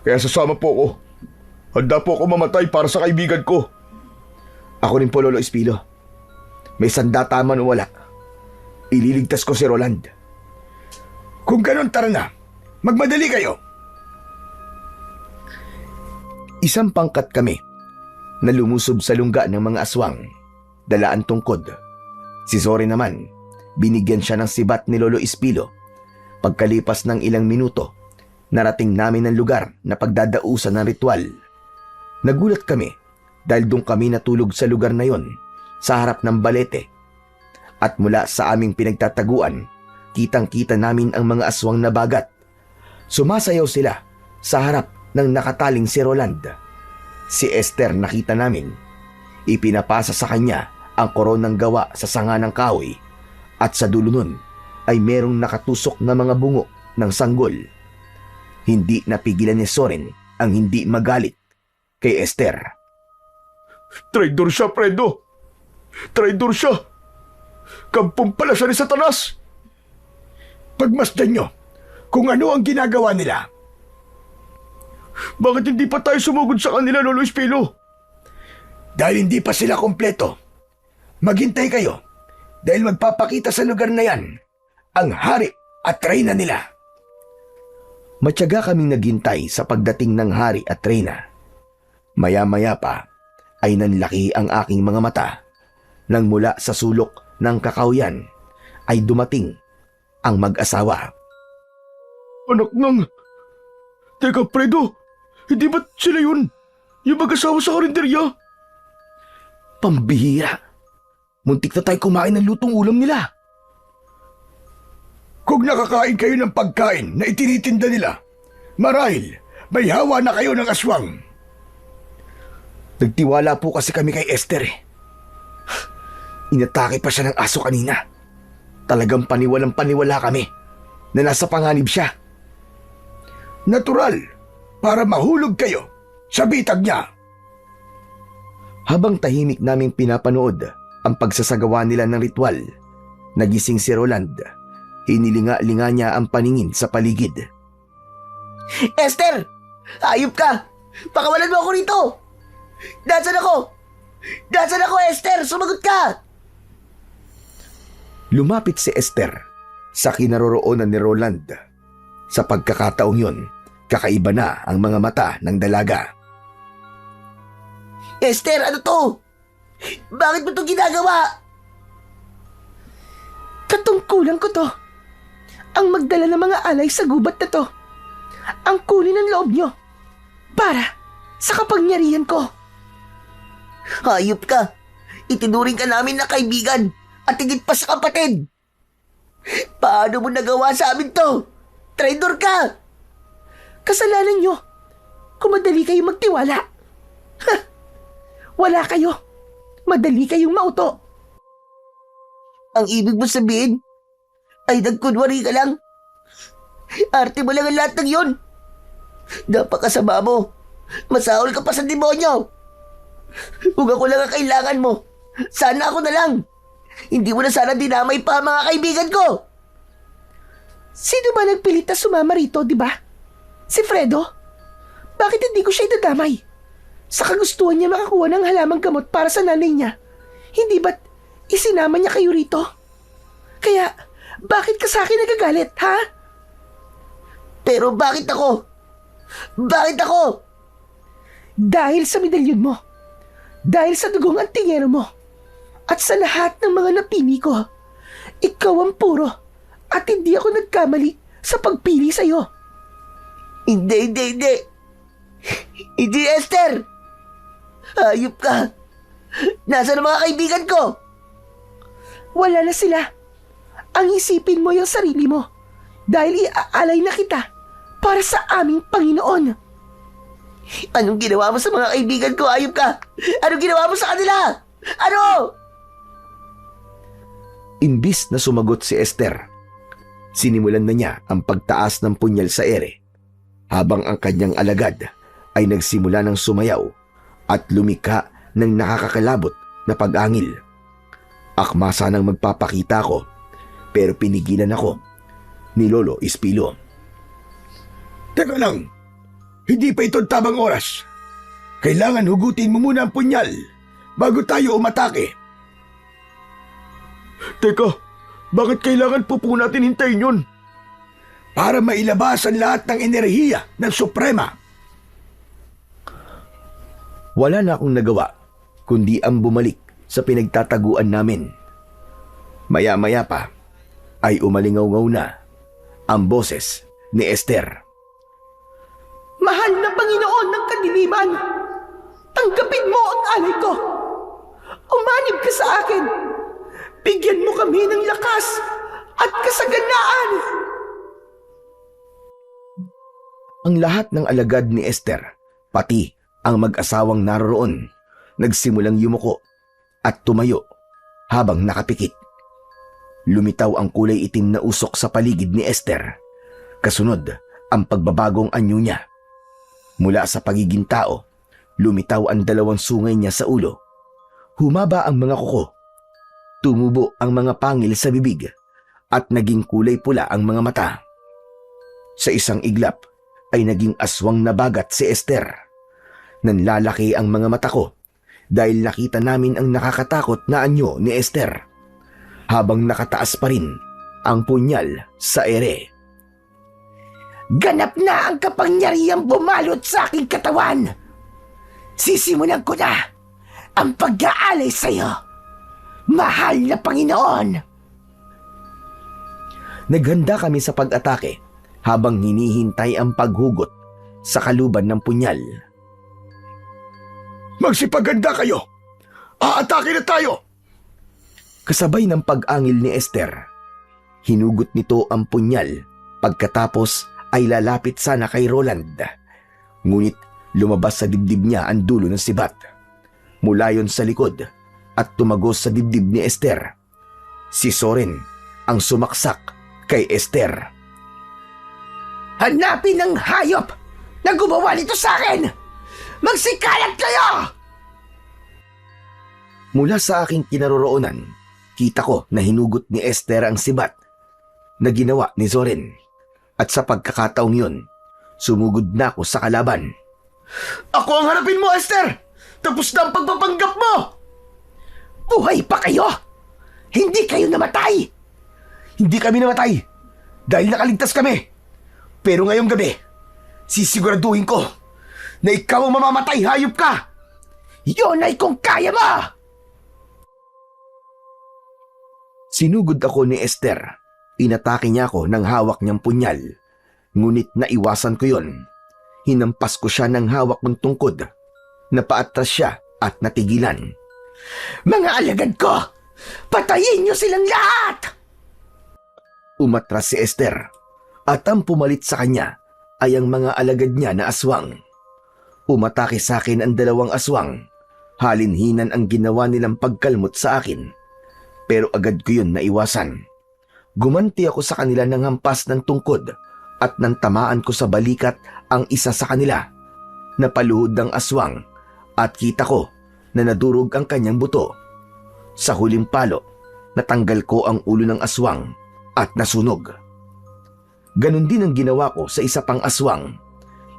Kaya sasama po ako. Handa po ako mamatay para sa kaibigan ko. Ako rin po, Lolo Espilo. May sandata man o wala, ililigtas ko si Roland. Kung ganon, tara na. Magmadali kayo. Isang pangkat kami na lumusob sa lungga ng mga aswang, dalaan tungkod. Si Zorin naman, binigyan siya ng sibat ni Lolo Espilo. Pagkalipas ng ilang minuto, narating namin ang lugar na pagdadausan ng ritual. Nagulat kami dahil doon kami natulog sa lugar na yon, sa harap ng balete. At mula sa aming pinagtataguan, kitang-kita namin ang mga aswang na bagat. Sumasayaw sila sa harap ng nakataling si Roland. Si Esther nakita namin. Ipinapasa sa kanya ang koronang gawa sa sanga ng kahoy at sa dulo nun ay merong nakatusok na mga bungo ng sanggol. Hindi napigilan ni Zorin ang hindi magalit kay Esther. Traidor siya, Fredo! Traidor siya! Kampong pala siya ni Satanas! Pagmasdan nyo kung ano ang ginagawa nila. Bakit hindi pa tayo sumugod sa kanila, Lolo Espilo? Dahil hindi pa sila kompleto. Maghintay kayo dahil magpapakita sa lugar na yan ang hari at reyna nila. Matyaga kaming naghintay sa pagdating ng hari at reyna. Maya-maya pa ay nanlaki ang aking mga mata nang mula sa sulok ng kakawyan ay dumating ang mag-asawa. Anak ng... Teka, Fredo, hindi ba't sila yun? Yung mag-asawa sa karinderya? Pambihira! Muntik na tayo kumain ng lutong ulam nila. Kung nakakain kayo ng pagkain na itinitinda nila, marahil may hawa na kayo ng aswang. Nagtiwala po kasi kami kay Esther eh. Inatake pa siya ng aso kanina. Talagang paniwalang paniwala kami na nasa panganib siya. Natural, para mahulog kayo sa bitag niya. Habang tahimik naming pinapanood ang pagsasagawa nila ng ritual, nagising si Roland. Hinilinga-linga niya ang paningin sa paligid. Esther! Ayop ka! Pakawalan mo ako rito! Nasaan ako? Nasaan ako, Esther? Sumagot ka! Lumapit si Esther sa kinaroroonan ni Roland. Sa pagkakataong yun, kakaiba na ang mga mata ng dalaga. Esther, ano to? Bakit mo to ginagawa? Katungkulan ko to. Ang magdala ng mga alay sa gubat na to. Ang kunin ng loob nyo. Para sa kapangyarihan ko. Hayop ka! Itinuring ka namin na kaibigan at higit pa sa kapatid. Paano mo nagawa sa amin to? Traitor ka! Kasalanan nyo. Kung madali kayong magtiwala. Ha! Wala kayo. Madali kayong mauto. Ang ibig mo sabihin ay nagkunwari ka lang. Arte mo lang ang lahat ng yun. Napakasama mo. Masahol ka pa sa demonyo. Kung ako lang ang kailangan mo, sana ako na lang. Hindi mo na sana dinamay pa ang mga kaibigan ko. Sino ba nagpilit na sumama rito, di ba? Si Fredo? Bakit hindi ko siya idadamay? Sa kagustuhan niya makakuha ng halamang gamot para sa nanay niya. Hindi ba't isinama niya kayo rito? Kaya, bakit ka sa akin nagagalit, ha? Pero bakit ako? Bakit ako? Dahil sa medalyon mo. Dahil sa dugong antingero mo. At sa lahat ng mga napili ko. Ikaw ang puro. At hindi ako nagkamali sa pagpili sa'yo. Hindi. Hindi, Esther. Hayop ka. Nasaan ang mga kaibigan ko? Wala na sila. Ang isipin mo yung sarili mo. Dahil iaalay na kita para sa aming Panginoon. Anong ginawa mo sa mga kaibigan ko? Hayop ka. Anong ginawa mo sa kanila? Ano? Imbis na sumagot si Esther, sinimulan na niya ang pagtaas ng punyal sa ere, habang ang kanyang alagad ay nagsimula ng sumayaw at lumika ng nakakakalabot na pag-angil. Akma sanang magpapakita ko, pero pinigilan ako ni Lolo Espilo. Teka lang, hindi pa ito tamang oras. Kailangan hugutin mo muna ang punyal bago tayo umatake. Teka, bakit kailangan po natin hintayin yun? Para mailabas ang lahat ng enerhiya ng Suprema. Wala na akong nagawa, kundi ang bumalik sa pinagtataguan namin. Maya-maya pa, ay umalingaw-ngaw na ang boses ni Esther. Mahal na Panginoon ng kadiliman, tanggapin mo ang alay ko. Umanib ka sa akin. Bigyan mo kami ng lakas at kasaganaan. Ang lahat ng alagad ni Esther, pati ang mag-asawang naroroon, nagsimulang yumuko at tumayo habang nakapikit. Lumitaw ang kulay itim na usok sa paligid ni Esther. Kasunod ang pagbabagong anyo niya. Mula sa pagiging tao, lumitaw ang dalawang sungay niya sa ulo. Humaba ang mga kuko. Tumubo ang mga pangil sa bibig at naging kulay pula ang mga mata. Sa isang iglap ay naging aswang na bagat si Esther. Nanlalaki ang mga mata ko dahil nakita namin ang nakakatakot na anyo ni Esther habang nakataas pa rin ang punyal sa ere. Ganap na ang kapangyarihang bumalot sa aking katawan. Sisimulan ko na ang pag-aalay sa'yo, mahal na Panginoon. Naghanda kami sa pag-atake habang hinihintay ang paghugot sa kaluban ng punyal. Magsipaganda kayo! Aatake na tayo! Kasabay ng pag-angil ni Esther, hinugot nito ang punyal pagkatapos ay lalapit sana kay Roland. Ngunit lumabas sa dibdib niya ang dulo ng sibat. Mula yon sa likod at tumagos sa dibdib ni Esther. Si Soren ang sumaksak kay Esther. Hanapin ang hayop na gumawa nito sa akin! Magsikalat kayo! Mula sa aking kinaroroonan, kita ko na hinugot ni Esther ang sibat na ginawa ni Soren. At sa pagkakataong yun, sumugod na ako sa kalaban. Ako ang harapin mo, Esther! Tapos na ang pagpapanggap mo! Buhay pa kayo! Hindi kayo namatay! Hindi kami namatay dahil nakaligtas kami. Pero ngayong gabi, sisiguraduhin ko na ikaw ang mamamatay, hayop ka! Yun ay kung kaya mo! Sinugod ako ni Esther. Inatake niya ako ng hawak niyang punyal. Ngunit naiwasan ko yon. Hinampas ko siya ng hawak ng tungkod. Napaatras siya at natigilan. Mga alagad ko! Patayin niyo silang lahat! Umatras si Esther at ang pumalit sa kanya ay ang mga alagad niya na aswang. Umatake sa akin ang dalawang aswang. Halinhinan ang ginawa nilang pagkalmot sa akin. Pero agad ko yun naiwasan. Gumanti ako sa kanila ng hampas ng tungkod at nang tamaan ko sa balikat ang isa sa kanila. Napaluhod ang aswang at kita ko na nadurog ang kanyang buto. Sa huling palo, natanggal ko ang ulo ng aswang at nasunog. Ganon din ang ginawa ko sa isa pang aswang.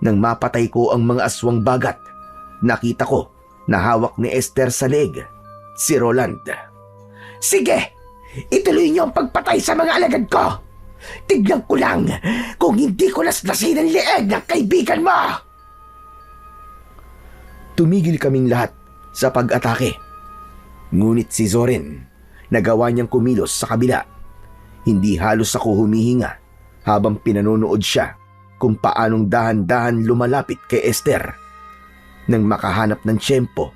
Nang mapatay ko ang mga aswang bagat, nakita ko na hawak ni Esther sa leeg si Roland. Sige! Ituloy niyo ang pagpatay sa mga alagad ko! Tignan ko lang kung hindi ko laslasin ang leeg ng kaibigan mo! Tumigil kaming lahat sa pag-atake. Ngunit si Soren, nagawa niyang kumilos sa kabila. Hindi halos ako humihinga habang pinanonood siya kung paanong dahan-dahan lumalapit kay Esther. Nang makahanap ng tiyempo,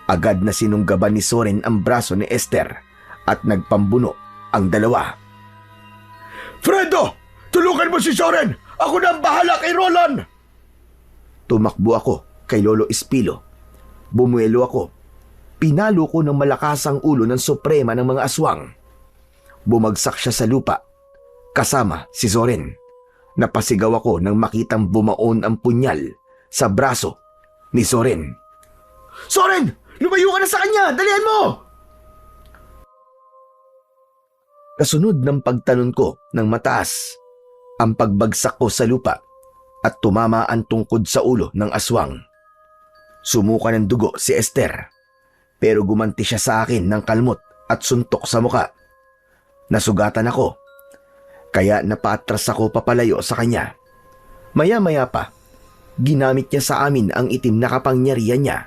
agad na sinunggaban ni Soren ang braso ni Esther at nagpambuno ang dalawa. Fredo! Tulungan mo si Soren! Ako na ang bahala kay Roland! Tumakbo ako kay Lolo Espilo. Bumuelo ako. Pinalo ko ng malakas ang ulo ng suprema ng mga aswang. Bumagsak siya sa lupa, kasama si Soren. Napasigaw ako nang makitang bumaon ang punyal sa braso ni Soren. Soren! Lumayo ka na sa kanya! Dalihan mo! Kasunod ng pagtalon ko ng mataas, ang pagbagsak ko sa lupa at tumama ang tungkod sa ulo ng aswang. Sumuka ng dugo si Esther, pero gumanti siya sa akin ng kalmot at suntok sa muka. Nasugatan ako, kaya napaatras ako papalayo sa kanya. Maya-maya pa, ginamit niya sa amin ang itim na kapangyarihan niya.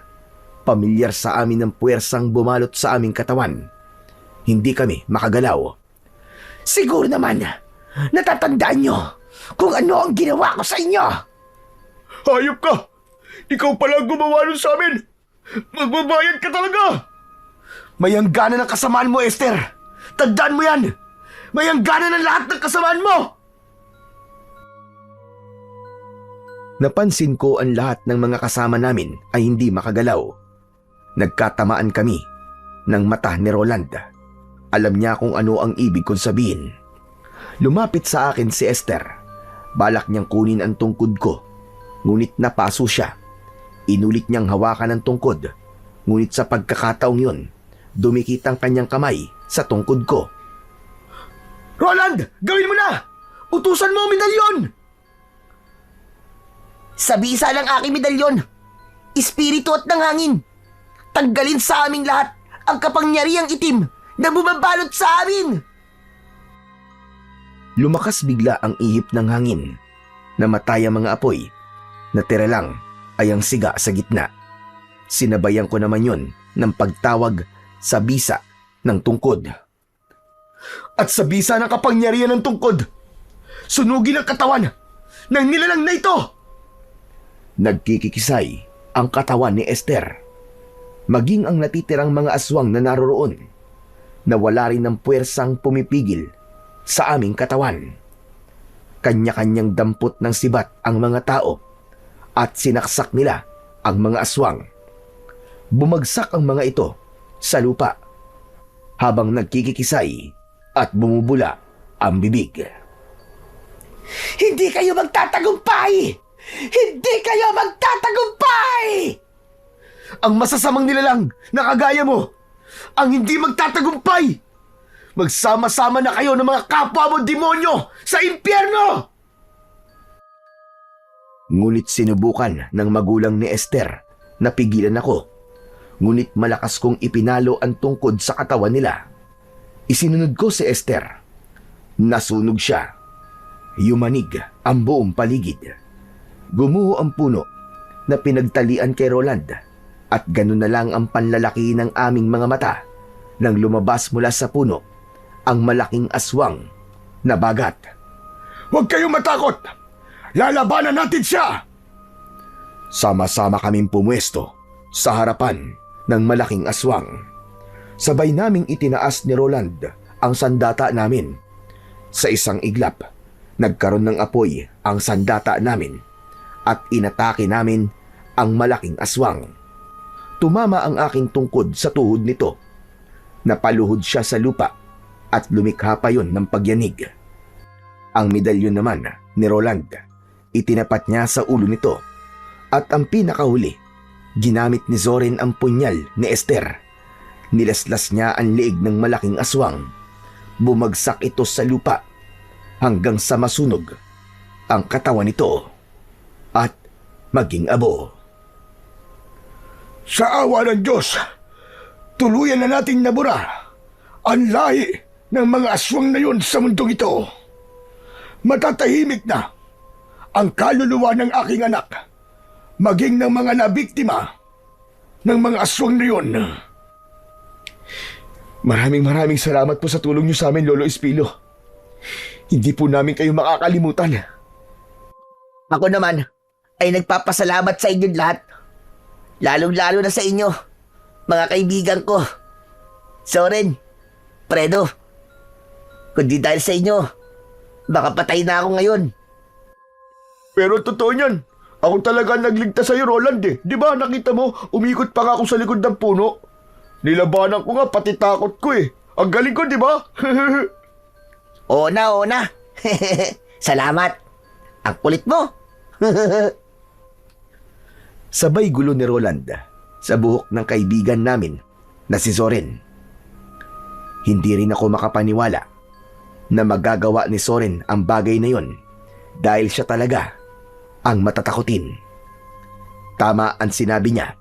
Pamilyar sa amin ang puwersang bumalot sa aming katawan. Hindi kami makagalaw. Siguro naman, natatandaan niyo kung ano ang ginawa ko sa inyo! Hayop ka! Ikaw pala ang gumawa nun sa amin! Magbabayad ka talaga! May hangganan ng kasamaan mo, Esther! Tandaan mo yan! May hangganan ng lahat ng kasamaan mo! Napansin ko ang lahat ng mga kasama namin ay hindi makagalaw. Nagkatamaan kami ng mata ni Roland. Alam niya kung ano ang ibig kong sabihin. Lumapit sa akin si Esther. Balak niyang kunin ang tungkod ko. Ngunit napaso siya. Inulit niyang hawakan ang tungkod. Ngunit sa pagkakataong yun, dumikit ang kanyang kamay sa tungkod ko. Roland! Gawin mo na! Utusan mo ang medalyon! Sa bisa ng aking medalyon, espiritu at ng hangin, tanggalin sa aming lahat ang kapangyarihang itim na bumabalot sa amin! Lumakas bigla ang ihip ng hangin. Namatay ang mga apoy. Natira lang ay ang siga sa gitna. Sinabayan ko naman yon ng pagtawag sa bisa ng tungkod. At sa bisa ng kapangyarihan ng tungkod, sunugin ang katawan ng nilalang na ito! Nagkikikisay ang katawan ni Esther. Maging ang natitirang mga aswang na naroroon, na wala rin ng puwersang pumipigil sa aming katawan. Kanya-kanyang dampot ng sibat ang mga tao at sinaksak nila ang mga aswang. Bumagsak ang mga ito sa lupa habang nagkikikisay at bumubula ang bibig. Hindi kayo magtatagumpay! Hindi kayo magtatagumpay! Ang masasamang nilalang na kagaya mo, ang hindi magtatagumpay! Magsama-sama na kayo ng mga kapwa mo demonyo sa impyerno! Ngunit sinubukan ng magulang ni Esther na pigilan ako. Ngunit malakas kong ipinalo ang tungkod sa katawan nila. Isinunod ko si Esther. Nasunog siya. Yumanig ang buong paligid. Gumuho ang puno na pinagtalian kay Roland at ganun na lang ang panlalaki ng aming mga mata nang lumabas mula sa puno ang malaking aswang na bagat. Huwag kayong matakot! Lalabanan natin siya! Sama-sama kaming pumwesto sa harapan ng malaking aswang. Sabay naming itinaas ni Roland ang sandata namin. Sa isang iglap, nagkaroon ng apoy ang sandata namin at inatake namin ang malaking aswang. Tumama ang aking tungkod sa tuhod nito. Napaluhod siya sa lupa at lumikha pa yun ng pagyanig. Ang medalyon naman ni Roland, itinapat niya sa ulo nito at ang pinakahuli, ginamit ni Zoren ang punyal ni Esther. Nilaslas niya ang leeg ng malaking aswang. Bumagsak ito sa lupa hanggang sa masunog ang katawan nito at maging abo. Sa awa ng Diyos, tuluyan na nating nabura ang lahi ng mga aswang na yun sa mundong ito. Matatahimik na ang kaluluwa ng aking anak, maging ng mga nabiktima ng mga aswang na yun. Maraming salamat po sa tulong niyo sa amin, Lolo Espilo. Hindi po namin kayo makakalimutan. Ako naman ay nagpapasalamat sa inyong lahat. Lalong-lalo na sa inyo, mga kaibigan ko. Soren, Fredo, kundi dahil sa inyo, baka patay na ako ngayon. Pero totoo niyan. Ako talaga nagligtas sa'yo, Roland eh. Di ba nakita mo, umikot pa nga ako sa likod ng puno. Nilabanan ko nga, pati takot ko eh. Ang galing ko, di ba? Oo na. Salamat. Ang kulit mo. Sabay gulo ni Roland sa buhok ng kaibigan namin na si Zoren. Hindi rin ako makapaniwala na magagawa ni Zoren ang bagay na yon dahil siya talaga ang matatakotin. Tama ang sinabi niya.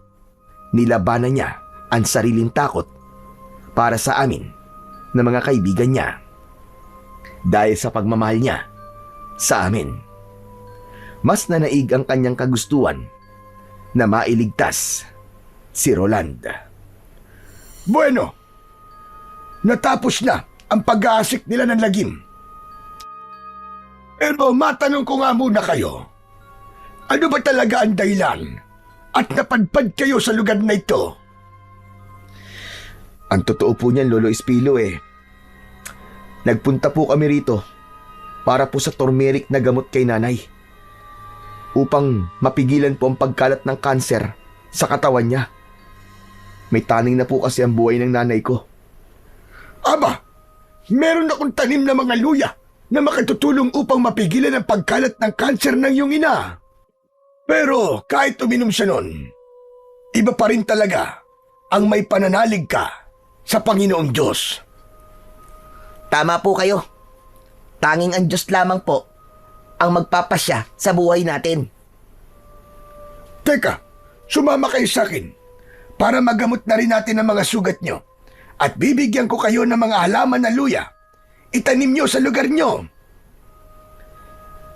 Nilabanan niya ang sariling takot para sa amin na mga kaibigan niya. Dahil sa pagmamahal niya sa amin. Mas nanaig ang kanyang kagustuhan na mailigtas si Roland. Bueno, natapos na ang pag-aasik nila ng lagim. Pero matanong ko nga muna kayo, ano ba talaga ang dahilan at napadpad kayo sa lugar na ito? Ang totoo po niyan, Lolo Espilo nagpunta po kami rito para po sa turmeric na gamot kay nanay upang mapigilan po ang pagkalat ng kanser sa katawan niya. May taning na po kasi ang buhay ng nanay ko. Aba, meron akong tanim na mga luya na makatutulong upang mapigilan ang pagkalat ng kanser ng iyong ina. Pero kahit uminom siya nun, iba pa rin talaga ang may pananalig ka sa Panginoong Diyos. Tama po kayo. Tanging ang Diyos lamang po ang magpapasya sa buhay natin. Teka, sumama kayo sa akin para magamot na rin natin ang mga sugat nyo at bibigyan ko kayo ng mga halaman na luya. Itanim nyo sa lugar nyo.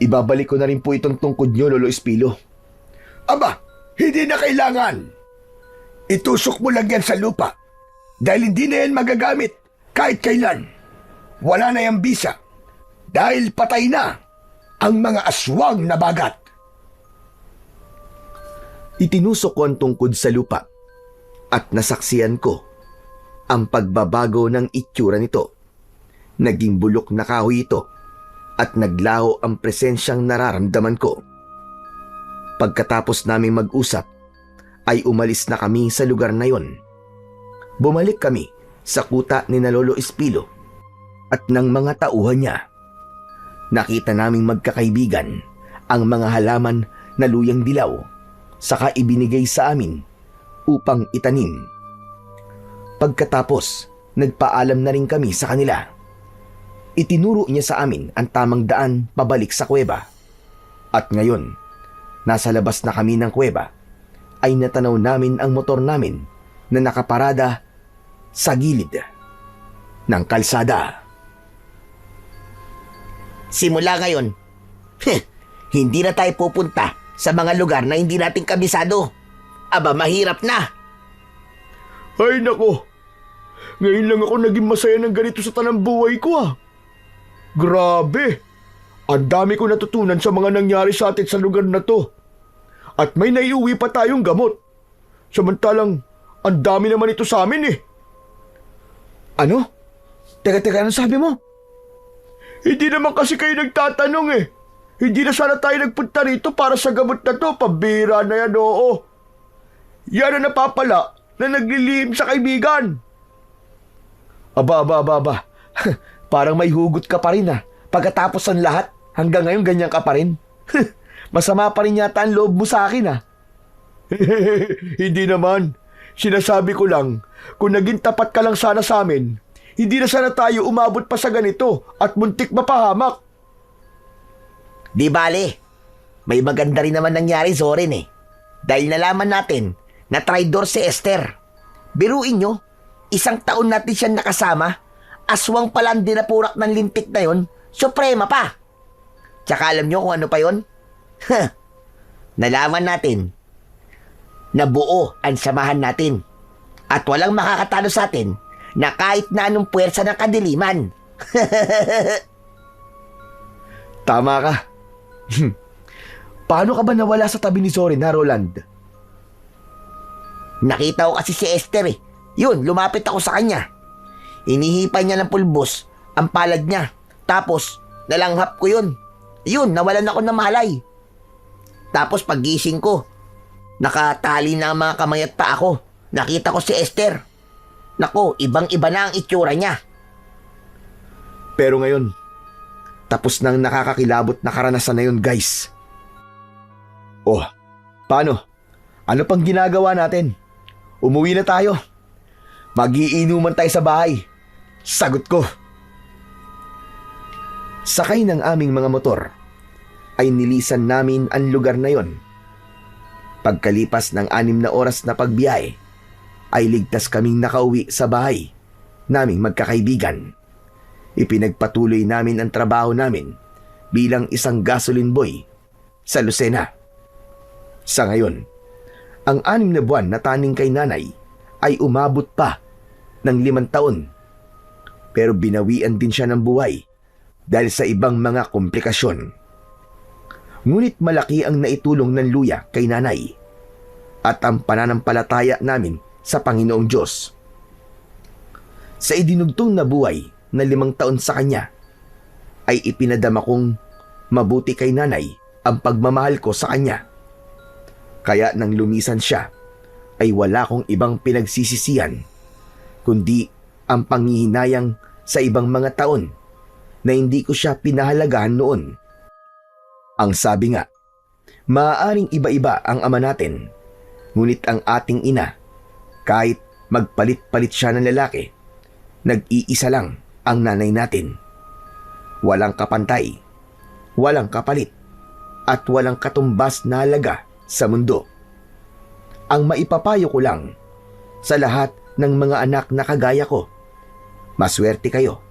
Ibabalik ko na rin po itong tungkod niyo, Lolo Espilo. Aba, hindi na kailangan. Itusok mo lang yan sa lupa dahil hindi na yan magagamit kahit kailan. Wala na yung bisa dahil patay na ang mga aswang na bagat. Itinusok ko ang tungkod sa lupa at nasaksiyan ko ang pagbabago ng itsura nito. Naging bulok na kahoy ito at naglaho ang presensyang nararamdaman ko. Pagkatapos naming mag-usap, ay umalis na kami sa lugar na yon. Bumalik kami sa kuta ni Lolo Espilo at ng mga tauhan niya. Nakita naming magkakaibigan ang mga halaman na luyang dilaw, saka ibinigay sa amin upang itanim. Pagkatapos, nagpaalam na rin kami sa kanila. Itinuro niya sa amin ang tamang daan pabalik sa kuweba. At ngayon, nasa labas na kami ng kuweba, ay natanaw namin ang motor namin na nakaparada sa gilid ng kalsada. Simula ngayon, hindi na tayo pupunta sa mga lugar na hindi natin kabisado. Aba, mahirap na. Ay nako, ngayon lang ako naging masaya ng ganito sa tanang buhay ko ah. Grabe, ang dami ko natutunan sa mga nangyari sa atin sa lugar na to. At may naiuwi pa tayong gamot. Samantalang, ang dami naman ito sa amin eh. Ano? Teka, ano sabi mo? Hindi naman kasi kayo nagtatanong eh. Hindi na sana tayo nagpunta rito para sa gamot na to. Pambira na yan, oo. Yan ang napapala na naglilihim sa kaibigan. Aba. Parang may hugot ka pa rin ah. Pagkatapos ng lahat, hanggang ngayon ganyan ka pa rin. Masama pa rin yata ang loob mo sa akin ah. Hindi naman. Sinasabi ko lang, kung naging tapat ka lang sana sa amin, hindi na sana tayo umabot pa sa ganito at muntik mapahamak. Di bale, may maganda rin naman nangyari sa Orin eh. Dahil nalaman natin na traidor si Esther. Biruin nyo, 1 taon natin siyang nakasama, aswang pala ang dinapurak ng lintik na yon, suprema pa. Tsaka alam nyo kung ano pa yon? Nalaman natin na buo ang samahan natin at walang makakatalo sa atin na kahit na anong puwersa ng kadiliman. Tama ka. Paano ka ba nawala sa tabi ni Zorin ha, Roland? Nakita ko kasi si Esther eh. Yun, lumapit ako sa kanya. Inihipan niya ng pulbos ang palad niya. Tapos, nalanghap ko yun. Yun, nawalan ako ng malay. Tapos paggising ko, nakatali na ang mga kamay at paa ko. Nakita ko si Esther. Nako, ibang-iba na ang itsura niya. Pero ngayon, tapos nang nakakakilabot na karanasan na yun, guys. Oh, paano? Ano pang ginagawa natin? Umuwi na tayo. Magiinuman tayo sa bahay. Sagot ko. Sakay ng aming mga motor, ay nilisan namin ang lugar na yon. Pagkalipas ng 6 na oras na pagbiyahe, ay ligtas kaming nakauwi sa bahay naming magkakaibigan. Ipinagpatuloy namin ang trabaho namin bilang isang gasoline boy sa Lucena. Sa ngayon, ang 6 na buwan na taning kay nanay ay umabot pa ng 5 taon. Pero binawian din siya ng buhay dahil sa ibang mga komplikasyon. Ngunit malaki ang naitulong ng luya kay nanay at ang pananampalataya namin sa Panginoong Diyos. Sa idinugtong na buhay na 5 taon sa kanya, ay ipinadama kong mabuti kay nanay ang pagmamahal ko sa kanya. Kaya nang lumisan siya, ay wala kong ibang pinagsisisihan, kundi ang panghihinayang sa ibang mga taon na hindi ko siya pinahalagahan noon. Ang sabi nga, maaaring iba-iba ang ama natin, ngunit ang ating ina, kahit magpalit-palit siya ng lalaki, nag-iisa lang ang nanay natin. Walang kapantay, walang kapalit, at walang katumbas na halaga sa mundo. Ang maipapayo ko lang sa lahat ng mga anak na kagaya ko, maswerte kayo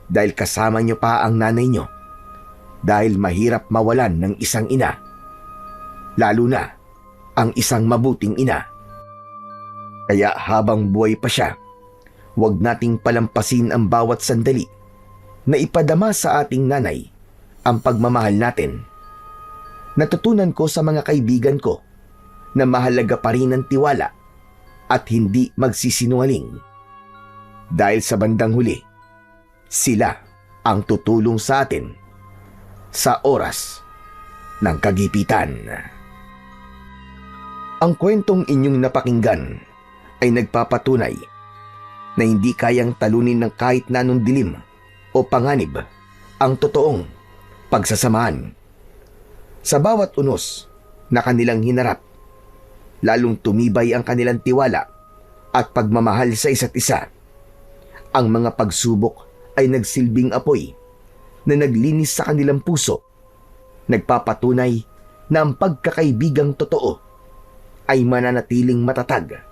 dahil kasama nyo pa ang nanay nyo, dahil mahirap mawalan ng isang ina, lalo na ang isang mabuting ina. Kaya habang buhay pa siya, huwag nating palampasin ang bawat sandali na ipadama sa ating nanay ang pagmamahal natin. Natutunan ko sa mga kaibigan ko na mahalaga pa rin ang tiwala at hindi magsisinungaling. Dahil sa bandang huli, sila ang tutulong sa atin sa oras ng kagipitan. Ang kwentong inyong napakinggan ay nagpapatunay na hindi kayang talunin ng kahit na anong dilim o panganib ang totoong pagsasamahan. Sa bawat unos na kanilang hinarap, lalong tumibay ang kanilang tiwala at pagmamahal sa isa't isa. Ang mga pagsubok ay nagsilbing apoy na naglinis sa kanilang puso, nagpapatunay na ang pagkakaibigang totoo ay mananatiling matatag,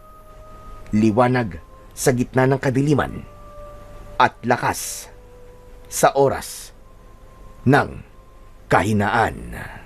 liwanag sa gitna ng kadiliman, at lakas sa oras ng kahinaan.